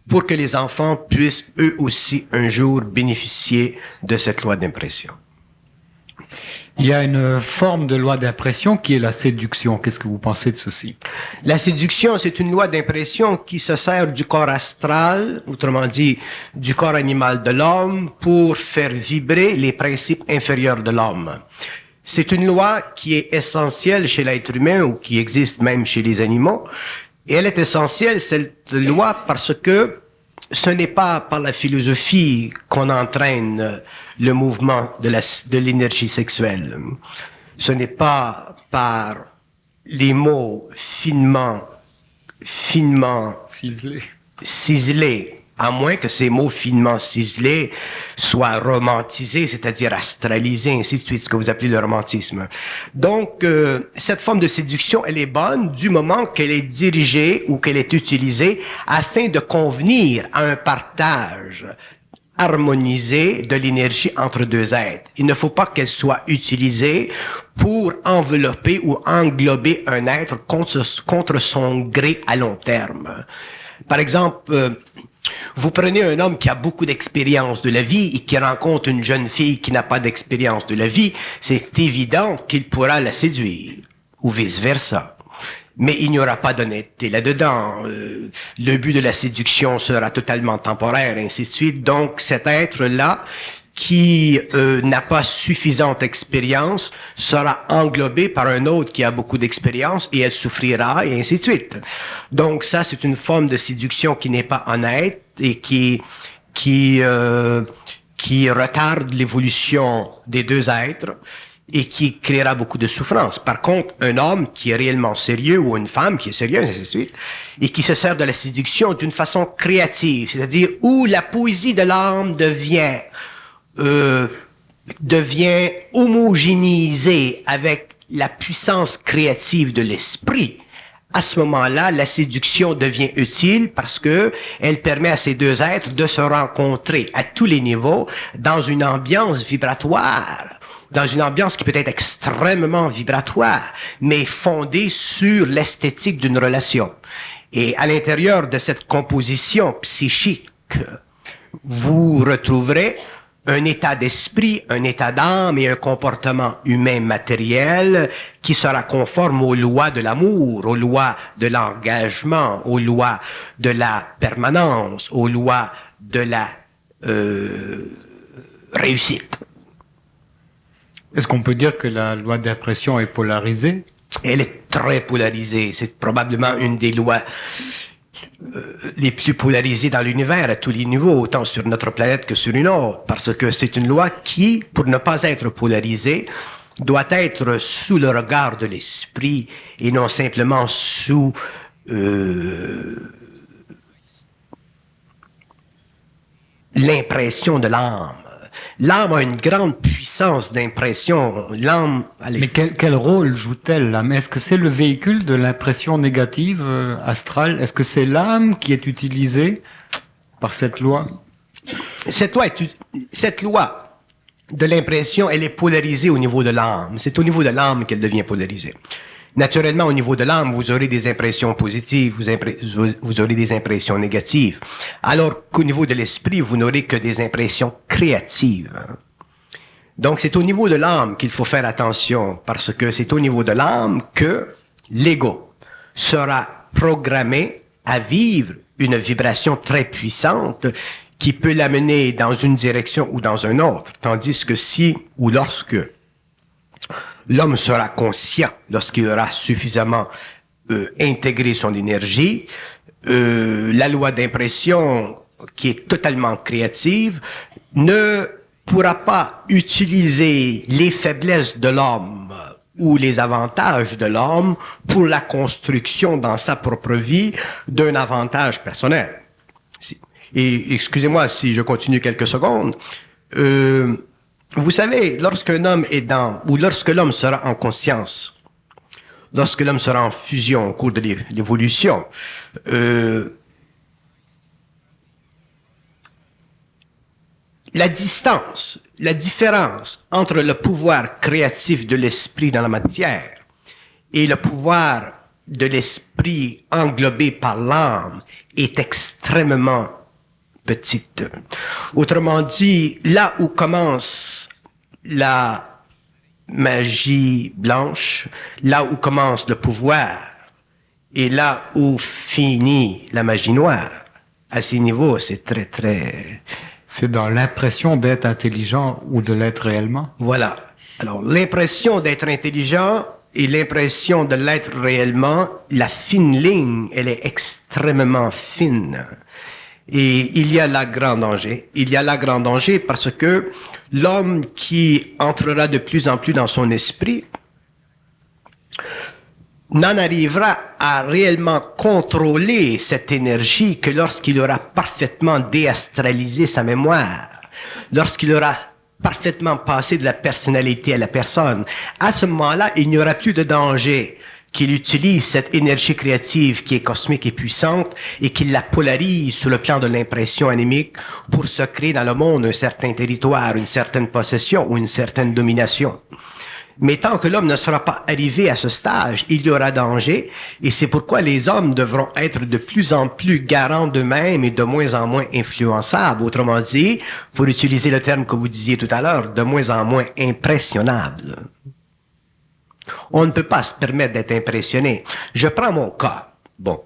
pour que les enfants puissent eux aussi un jour bénéficier de cette loi d'impression.
Il y a une forme de loi d'impression qui est la séduction. Qu'est-ce que vous pensez de ceci?
La séduction, c'est une loi d'impression qui se sert du corps astral, autrement dit, du corps animal de l'homme, pour faire vibrer les principes inférieurs de l'homme. C'est une loi qui est essentielle chez l'être humain ou qui existe même chez les animaux. Et elle est essentielle, cette loi, parce que ce n'est pas par la philosophie qu'on entraîne le mouvement de l'énergie sexuelle. Ce n'est pas par les mots finement ciselés, à moins que ces mots finement ciselés soient romantisés, c'est-à-dire astralisés, ainsi de suite, ce que vous appelez le romantisme. Donc, cette forme de séduction, elle est bonne du moment qu'elle est dirigée ou qu'elle est utilisée afin de convenir à un partage harmonisé de l'énergie entre deux êtres. Il ne faut pas qu'elle soit utilisée pour envelopper ou englober un être contre son gré à long terme. Par exemple, vous prenez un homme qui a beaucoup d'expérience de la vie et qui rencontre une jeune fille qui n'a pas d'expérience de la vie, c'est évident qu'il pourra la séduire, ou vice-versa. Mais il n'y aura pas d'honnêteté là-dedans. Le but de la séduction sera totalement temporaire, ainsi de suite. Donc cet être-là, qui n'a pas suffisante expérience, sera englobé par un autre qui a beaucoup d'expérience et elle souffrira, et ainsi de suite. Donc ça, c'est une forme de séduction qui n'est pas honnête et qui retarde l'évolution des deux êtres et qui créera beaucoup de souffrance. Par contre, un homme qui est réellement sérieux ou une femme qui est sérieuse, et ainsi de suite, et qui se sert de la séduction d'une façon créative, c'est-à-dire où la poésie de l'âme devient homogénéisée avec la puissance créative de l'esprit, à ce moment-là, la séduction devient utile parce que elle permet à ces deux êtres de se rencontrer à tous les niveaux dans une ambiance vibratoire, dans une ambiance qui peut être extrêmement vibratoire, mais fondée sur l'esthétique d'une relation. Et à l'intérieur de cette composition psychique, vous retrouverez un état d'esprit, un état d'âme et un comportement humain matériel qui sera conforme aux lois de l'amour, aux lois de l'engagement, aux lois de la permanence, aux lois de la réussite.
Est-ce qu'on peut dire que la loi d'impression est polarisée?
Elle est très polarisée. C'est probablement une des lois les plus polarisées dans l'univers à tous les niveaux, autant sur notre planète que sur une autre, parce que c'est une loi qui, pour ne pas être polarisée, doit être sous le regard de l'esprit et non simplement sous l'impression de l'âme. L'âme a une grande puissance d'impression. L'âme...
Mais quel rôle joue-t-elle, l'âme? Est-ce que c'est le véhicule de l'impression négative astrale? Est-ce que c'est l'âme qui est utilisée par cette loi?
Cette loi de l'impression, elle est polarisée au niveau de l'âme. C'est au niveau de l'âme qu'elle devient polarisée. Naturellement, au niveau de l'âme, vous aurez des impressions positives, vous aurez des impressions négatives. Alors qu'au niveau de l'esprit, vous n'aurez que des impressions créatives. Donc, c'est au niveau de l'âme qu'il faut faire attention, parce que c'est au niveau de l'âme que l'ego sera programmé à vivre une vibration très puissante qui peut l'amener dans une direction ou dans une autre. Tandis que si ou lorsque l'homme sera conscient, lorsqu'il aura suffisamment intégré son énergie, la loi d'impression, qui est totalement créative, ne pourra pas utiliser les faiblesses de l'homme ou les avantages de l'homme pour la construction dans sa propre vie d'un avantage personnel. Et excusez-moi si je continue quelques secondes. Vous savez, lorsqu'un homme est ou lorsque l'homme sera en conscience, lorsque l'homme sera en fusion au cours de l'évolution, la distance, la différence entre le pouvoir créatif de l'esprit dans la matière et le pouvoir de l'esprit englobé par l'âme est extrêmement petite. Autrement dit, là où commence la magie blanche, là où commence le pouvoir, et là où finit la magie noire, à ces niveaux, c'est très, très...
C'est dans l'impression d'être intelligent ou de l'être réellement?
Voilà. Alors, l'impression d'être intelligent et l'impression de l'être réellement, la fine ligne, elle est extrêmement fine. Et il y a là grand danger. Il y a là grand danger parce que l'homme qui entrera de plus en plus dans son esprit n'en arrivera à réellement contrôler cette énergie que lorsqu'il aura parfaitement déastralisé sa mémoire, lorsqu'il aura parfaitement passé de la personnalité à la personne. À ce moment-là, il n'y aura plus de danger qu'il utilise cette énergie créative qui est cosmique et puissante et qu'il la polarise sur le plan de l'impression anémique pour se créer dans le monde un certain territoire, une certaine possession ou une certaine domination. Mais tant que l'homme ne sera pas arrivé à ce stage, il y aura danger, et c'est pourquoi les hommes devront être de plus en plus garants d'eux-mêmes et de moins en moins influençables. Autrement dit, pour utiliser le terme que vous disiez tout à l'heure, de moins en moins impressionnables. On ne peut pas se permettre d'être impressionné. Je prends mon cas. Bon.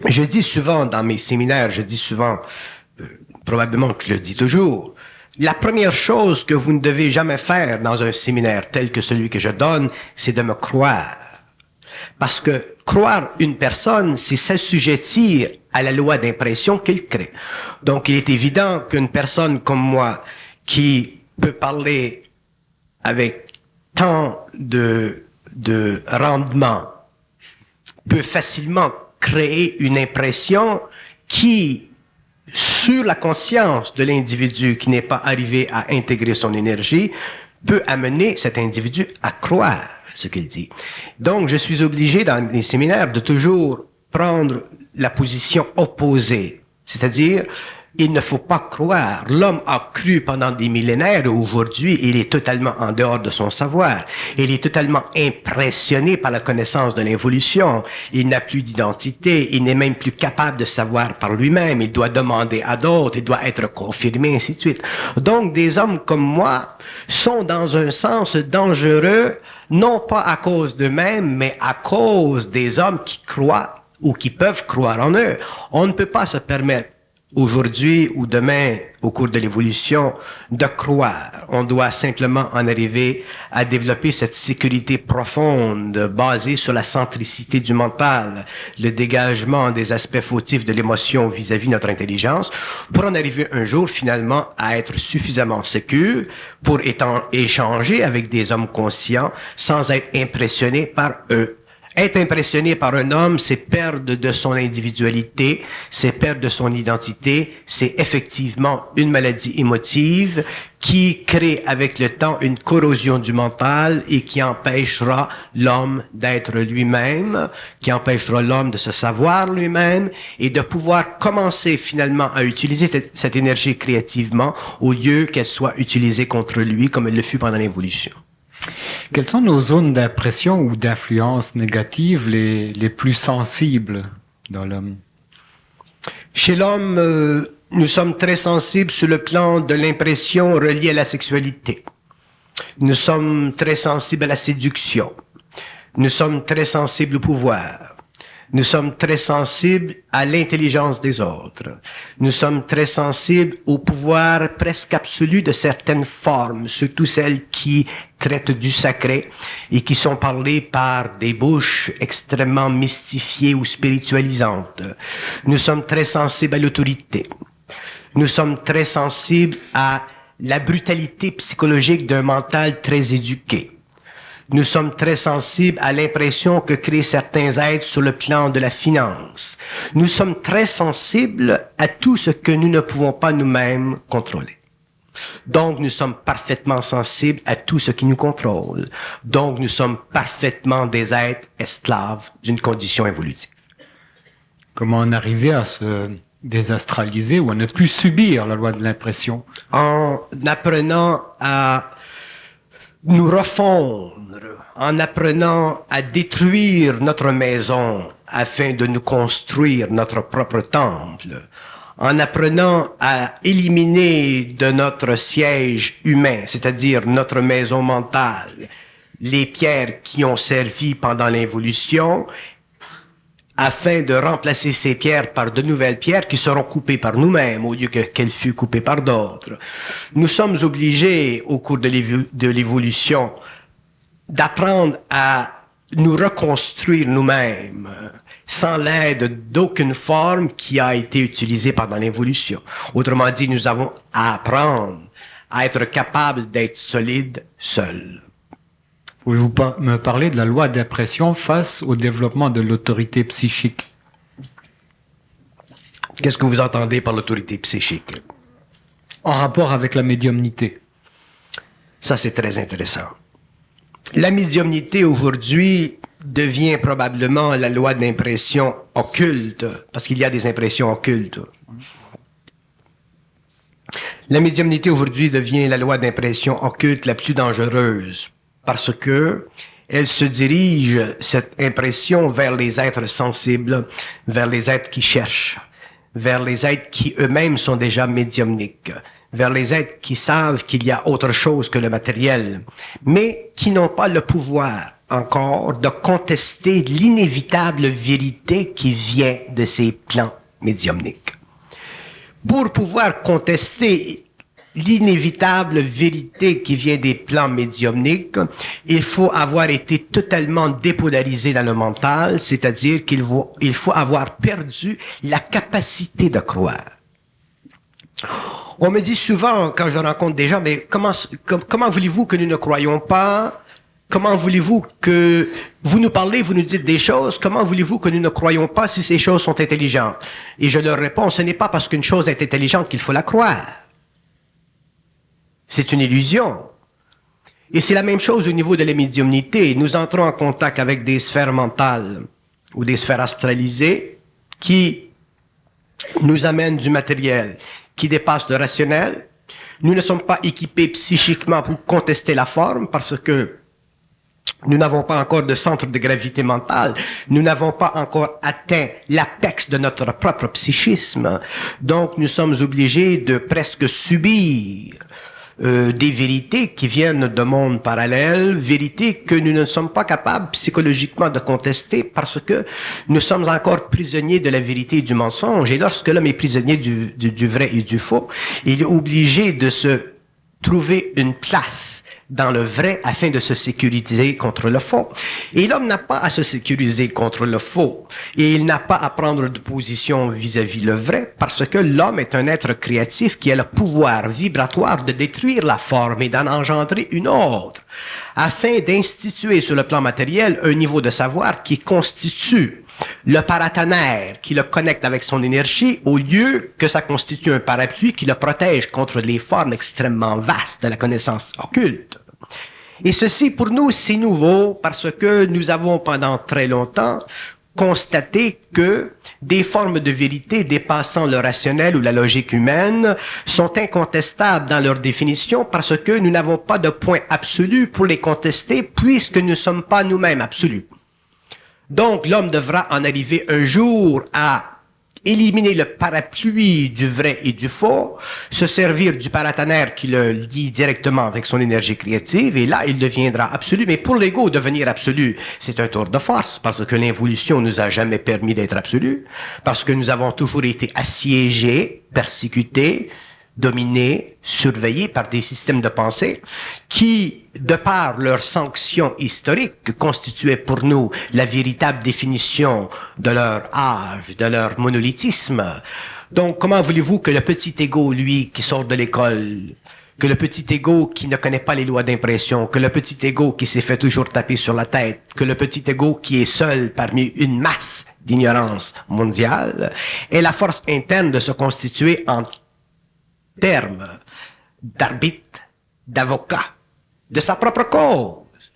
Je dis souvent dans mes séminaires, probablement que je le dis toujours, la première chose que vous ne devez jamais faire dans un séminaire tel que celui que je donne, c'est de me croire. Parce que croire une personne, c'est s'assujettir à la loi d'impression qu'il crée. Donc, il est évident qu'une personne comme moi, qui peut parler avec tant de rendement, peut facilement créer une impression qui, sur la conscience de l'individu qui n'est pas arrivé à intégrer son énergie, peut amener cet individu à croire ce qu'il dit. Donc, je suis obligé dans les séminaires de toujours prendre la position opposée, c'est-à-dire Il ne faut pas croire. L'homme a cru pendant des millénaires. Aujourd'hui, il est totalement en dehors de son savoir. Il est totalement impressionné par la connaissance de l'évolution. Il n'a plus d'identité. Il n'est même plus capable de savoir par lui-même. Il doit demander à d'autres. Il doit être confirmé, ainsi de suite. Donc, des hommes comme moi sont dans un sens dangereux, non pas à cause d'eux-mêmes, mais à cause des hommes qui croient ou qui peuvent croire en eux. On ne peut pas se permettre aujourd'hui ou demain, au cours de l'évolution, de croire. On doit simplement en arriver à développer cette sécurité profonde basée sur la centricité du mental, le dégagement des aspects fautifs de l'émotion vis-à-vis de notre intelligence, pour en arriver un jour finalement à être suffisamment sécure pour échanger avec des hommes conscients sans être impressionné par eux. Être impressionné par un homme, c'est perdre de son individualité, c'est perdre de son identité, c'est effectivement une maladie émotive qui crée avec le temps une corrosion du mental et qui empêchera l'homme d'être lui-même, qui empêchera l'homme de se savoir lui-même et de pouvoir commencer finalement à utiliser cette énergie créativement au lieu qu'elle soit utilisée contre lui comme elle le fut pendant l'évolution.
Quelles sont nos zones d'impression ou d'influence négative les plus sensibles dans l'homme?
Chez l'homme, nous sommes très sensibles sur le plan de l'impression reliée à la sexualité. Nous sommes très sensibles à la séduction. Nous sommes très sensibles au pouvoir. Nous sommes très sensibles à l'intelligence des autres. Nous sommes très sensibles au pouvoir presque absolu de certaines formes, surtout celles qui traitent du sacré et qui sont parlées par des bouches extrêmement mystifiées ou spiritualisantes. Nous sommes très sensibles à l'autorité. Nous sommes très sensibles à la brutalité psychologique d'un mental très éduqué. Nous sommes très sensibles à l'impression que créent certains êtres sur le plan de la finance. Nous sommes très sensibles à tout ce que nous ne pouvons pas nous-mêmes contrôler. Donc, nous sommes parfaitement sensibles à tout ce qui nous contrôle. Donc, nous sommes parfaitement des êtres esclaves d'une condition évolutive.
Comment en arriver à se désastraliser ou à ne plus subir la loi de l'impression?
En apprenant à nous refondre, en apprenant à détruire notre maison afin de nous construire notre propre temple, en apprenant à éliminer de notre siège humain, c'est-à-dire notre maison mentale, les pierres qui ont servi pendant l'évolution, afin de remplacer ces pierres par de nouvelles pierres qui seront coupées par nous-mêmes au lieu qu'elles fût coupées par d'autres. Nous sommes obligés, au cours de l'évolution, d'apprendre à nous reconstruire nous-mêmes sans l'aide d'aucune forme qui a été utilisée pendant l'évolution. Autrement dit, nous avons à apprendre à être capables d'être solides seuls.
Pouvez-vous me parler de la loi d'impression face au développement de l'autorité psychique?
Qu'est-ce que vous entendez par l'autorité psychique?
En rapport avec la médiumnité.
Ça, c'est très intéressant. La médiumnité, aujourd'hui, devient probablement la loi d'impression occulte, parce qu'il y a des impressions occultes. La médiumnité, aujourd'hui, devient la loi d'impression occulte la plus dangereuse, parce que elle se dirige, cette impression, vers les êtres sensibles, vers les êtres qui cherchent, vers les êtres qui eux-mêmes sont déjà médiumniques, vers les êtres qui savent qu'il y a autre chose que le matériel, mais qui n'ont pas le pouvoir encore de contester l'inévitable vérité qui vient de ces plans médiumniques. Pour pouvoir contester l'inévitable vérité qui vient des plans médiumniques, il faut avoir été totalement dépolarisé dans le mental, c'est-à-dire qu'il faut avoir perdu la capacité de croire. On me dit souvent, quand je rencontre des gens, mais comment voulez-vous que nous ne croyons pas? Comment voulez-vous que vous nous parlez, vous nous dites des choses, comment voulez-vous que nous ne croyons pas si ces choses sont intelligentes? Et je leur réponds, ce n'est pas parce qu'une chose est intelligente qu'il faut la croire. C'est une illusion. Et c'est la même chose au niveau de la médiumnité. Nous entrons en contact avec des sphères mentales ou des sphères astralisées qui nous amènent du matériel, qui dépasse le rationnel. Nous ne sommes pas équipés psychiquement pour contester la forme parce que nous n'avons pas encore de centre de gravité mentale. Nous n'avons pas encore atteint l'apex de notre propre psychisme. Donc, nous sommes obligés de presque subir des vérités qui viennent de mondes parallèles, vérités que nous ne sommes pas capables psychologiquement de contester parce que nous sommes encore prisonniers de la vérité et du mensonge. Et lorsque l'homme est prisonnier du vrai et du faux, il est obligé de se trouver une place dans le vrai afin de se sécuriser contre le faux. Et l'homme n'a pas à se sécuriser contre le faux. Et il n'a pas à prendre de position vis-à-vis le vrai parce que l'homme est un être créatif qui a le pouvoir vibratoire de détruire la forme et d'en engendrer une autre afin d'instituer sur le plan matériel un niveau de savoir qui constitue le paratonnerre qui le connecte avec son énergie au lieu que ça constitue un parapluie qui le protège contre les formes extrêmement vastes de la connaissance occulte. Et ceci, pour nous, c'est nouveau parce que nous avons pendant très longtemps constaté que des formes de vérité dépassant le rationnel ou la logique humaine sont incontestables dans leur définition parce que nous n'avons pas de point absolu pour les contester puisque nous ne sommes pas nous-mêmes absolus. Donc, l'homme devra en arriver un jour à éliminer le parapluie du vrai et du faux, se servir du paratonnerre qui le lie directement avec son énergie créative, et là, il deviendra absolu. Mais pour l'ego, devenir absolu, c'est un tour de force, parce que l'évolution nous a jamais permis d'être absolus, parce que nous avons toujours été assiégés, persécutés, dominés, surveillés par des systèmes de pensée qui, de par leurs sanctions historiques, constituaient pour nous la véritable définition de leur âge, de leur monolithisme. Donc, comment voulez-vous que le petit égo, lui, qui sort de l'école, que le petit égo qui ne connaît pas les lois d'impression, que le petit égo qui s'est fait toujours taper sur la tête, que le petit égo qui est seul parmi une masse d'ignorance mondiale, ait la force interne de se constituer en termes d'arbitre, d'avocat, de sa propre cause.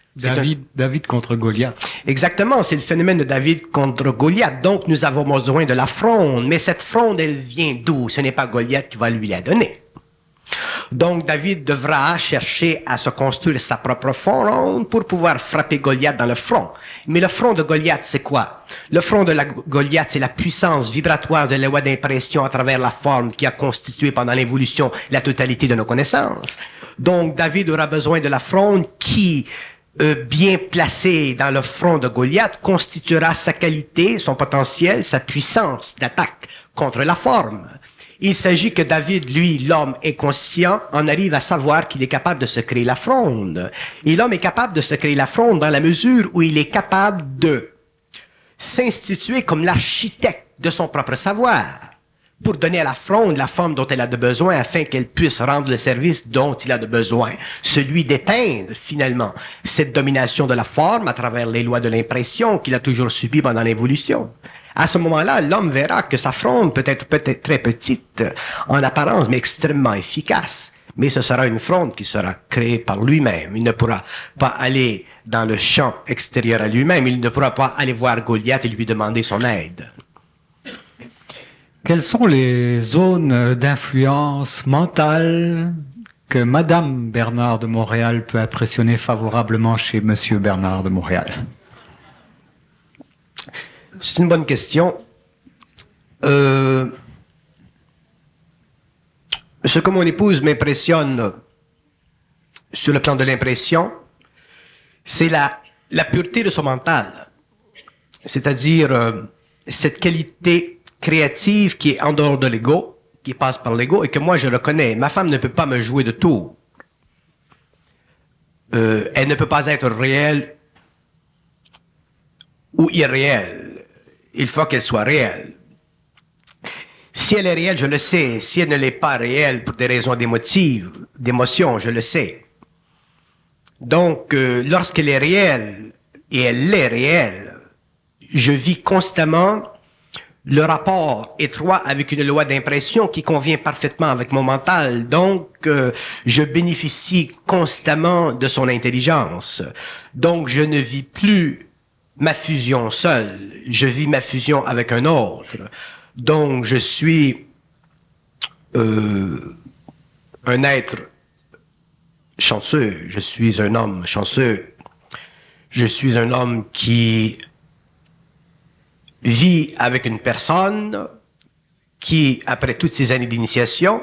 David contre Goliath.
Exactement, c'est le phénomène de David contre Goliath. Donc, nous avons besoin de la fronde. Mais cette fronde, elle vient d'où? Ce n'est pas Goliath qui va lui la donner. Donc, David devra chercher à se construire sa propre fronde pour pouvoir frapper Goliath dans le front. Mais le front de Goliath, c'est quoi? Le front de Goliath, c'est la puissance vibratoire de la loi d'impression à travers la forme qui a constitué pendant l'évolution la totalité de nos connaissances. Donc, David aura besoin de la fronde qui, bien placée dans le front de Goliath, constituera sa qualité, son potentiel, sa puissance d'attaque contre la forme. Il s'agit que David, lui, l'homme inconscient, en arrive à savoir qu'il est capable de se créer la fronde. Et l'homme est capable de se créer la fronde dans la mesure où il est capable de s'instituer comme l'architecte de son propre savoir pour donner à la fronde la forme dont elle a de besoin afin qu'elle puisse rendre le service dont il a de besoin, celui d'éteindre finalement cette domination de la forme à travers les lois de l'impression qu'il a toujours subies pendant l'évolution. À ce moment-là, l'homme verra que sa fronde peut être très petite en apparence, mais extrêmement efficace. Mais ce sera une fronde qui sera créée par lui-même. Il ne pourra pas aller dans le champ extérieur à lui-même. Il ne pourra pas aller voir Goliath et lui demander son aide.
Quelles sont les zones d'influence mentale que Madame Bernard de Montréal peut impressionner favorablement chez Monsieur Bernard de Montréal?
C'est une bonne question. Ce que mon épouse m'impressionne sur le plan de l'impression, c'est la pureté de son mental. C'est-à-dire cette qualité créative qui est en dehors de l'ego, qui passe par l'ego et que moi je reconnais. Ma femme ne peut pas me jouer de tour. Elle ne peut pas être réelle ou irréelle. Il faut qu'elle soit réelle. Si elle est réelle, je le sais. Si elle ne l'est pas réelle pour des raisons d'émotion, je le sais. Donc, lorsqu'elle est réelle, et elle l'est réelle, je vis constamment le rapport étroit avec une loi d'impression qui convient parfaitement avec mon mental. Donc, je bénéficie constamment de son intelligence. Donc, je ne vis plus ma fusion seule, je vis ma fusion avec un autre. Donc, je suis un être chanceux, je suis un homme chanceux, je suis un homme qui vit avec une personne qui, après toutes ces années d'initiation,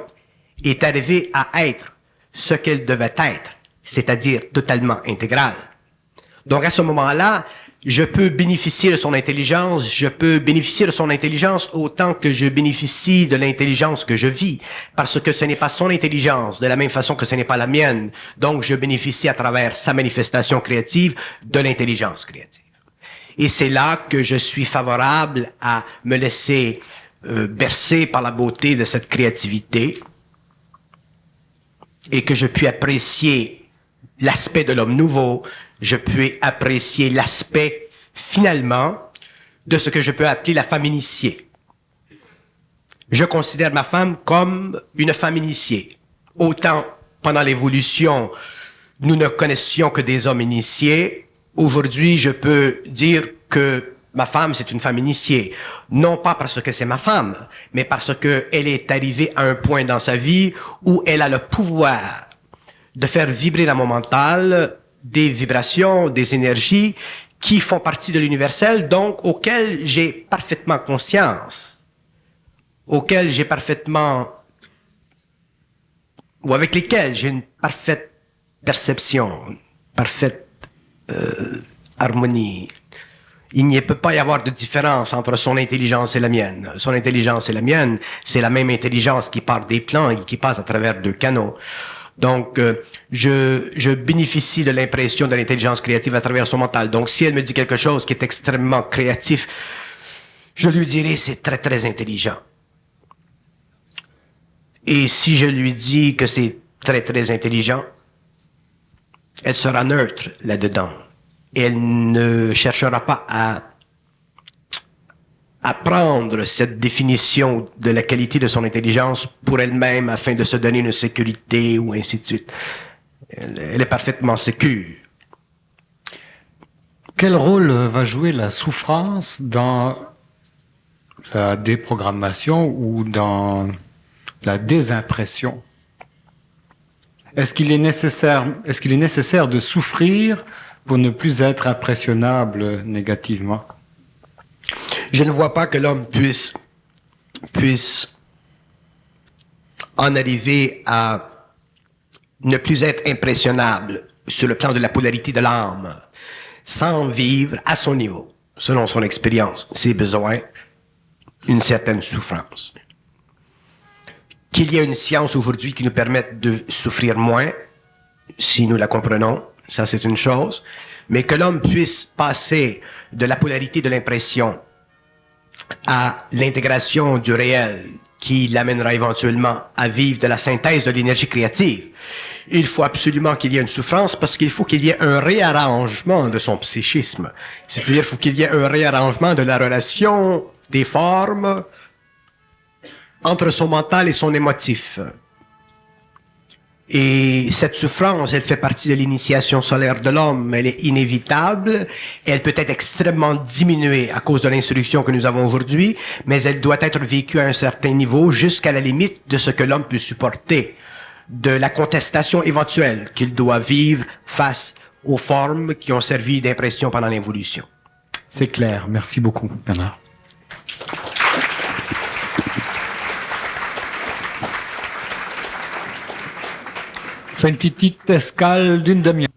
est arrivée à être ce qu'elle devait être, c'est-à-dire totalement intégrale. Donc à ce moment-là, je peux bénéficier de son intelligence, je peux bénéficier de son intelligence autant que je bénéficie de l'intelligence que je vis, parce que ce n'est pas son intelligence, de la même façon que ce n'est pas la mienne. Donc je bénéficie à travers sa manifestation créative de l'intelligence créative. Et c'est là que je suis favorable à me laisser bercer par la beauté de cette créativité et que je puis apprécier l'aspect de l'homme nouveau, je puis apprécier l'aspect, finalement, de ce que je peux appeler la femme initiée. Je considère ma femme comme une femme initiée. Autant pendant l'évolution, nous ne connaissions que des hommes initiés, aujourd'hui, je peux dire que ma femme, c'est une femme initiée. Non pas parce que c'est ma femme, mais parce qu'elle est arrivée à un point dans sa vie où elle a le pouvoir de faire vibrer dans mon mental des vibrations, des énergies qui font partie de l'universel, donc auxquelles j'ai parfaitement conscience, auxquelles j'ai parfaitement, ou avec lesquelles j'ai une parfaite perception, une parfaite harmonie. Il ne peut pas y avoir de différence entre son intelligence et la mienne. Son intelligence et la mienne, c'est la même intelligence qui part des plans et qui passe à travers deux canaux. Donc, je bénéficie de l'impression de l'intelligence créative à travers son mental. Donc, si elle me dit quelque chose qui est extrêmement créatif, je lui dirai c'est très, très intelligent. Et si je lui dis que c'est très, très intelligent, elle sera neutre là-dedans. Et elle ne cherchera pas à prendre cette définition de la qualité de son intelligence pour elle-même afin de se donner une sécurité ou ainsi de suite. Elle est parfaitement sécure.
Quel rôle va jouer la souffrance dans la déprogrammation ou dans la désimpression? Est-ce qu'il est nécessaire de souffrir pour ne plus être impressionnable négativement?
Je ne vois pas que l'homme puisse en arriver à ne plus être impressionnable sur le plan de la polarité de l'âme sans vivre à son niveau, selon son expérience, ses besoins, une certaine souffrance. Qu'il y ait une science aujourd'hui qui nous permette de souffrir moins, si nous la comprenons, ça c'est une chose, mais que l'homme puisse passer de la polarité de l'impression à l'intégration du réel qui l'amènera éventuellement à vivre de la synthèse de l'énergie créative. Il faut absolument qu'il y ait une souffrance parce qu'il faut qu'il y ait un réarrangement de son psychisme. C'est-à-dire qu'il faut qu'il y ait un réarrangement de la relation des formes entre son mental et son émotif. Et cette souffrance, elle fait partie de l'initiation solaire de l'homme, elle est inévitable, elle peut être extrêmement diminuée à cause de l'instruction que nous avons aujourd'hui, mais elle doit être vécue à un certain niveau jusqu'à la limite de ce que l'homme peut supporter, de la contestation éventuelle qu'il doit vivre face aux formes qui ont servi d'impression pendant l'évolution.
C'est clair, merci beaucoup, Bernard. On fait une petite escale d'une demi-heure.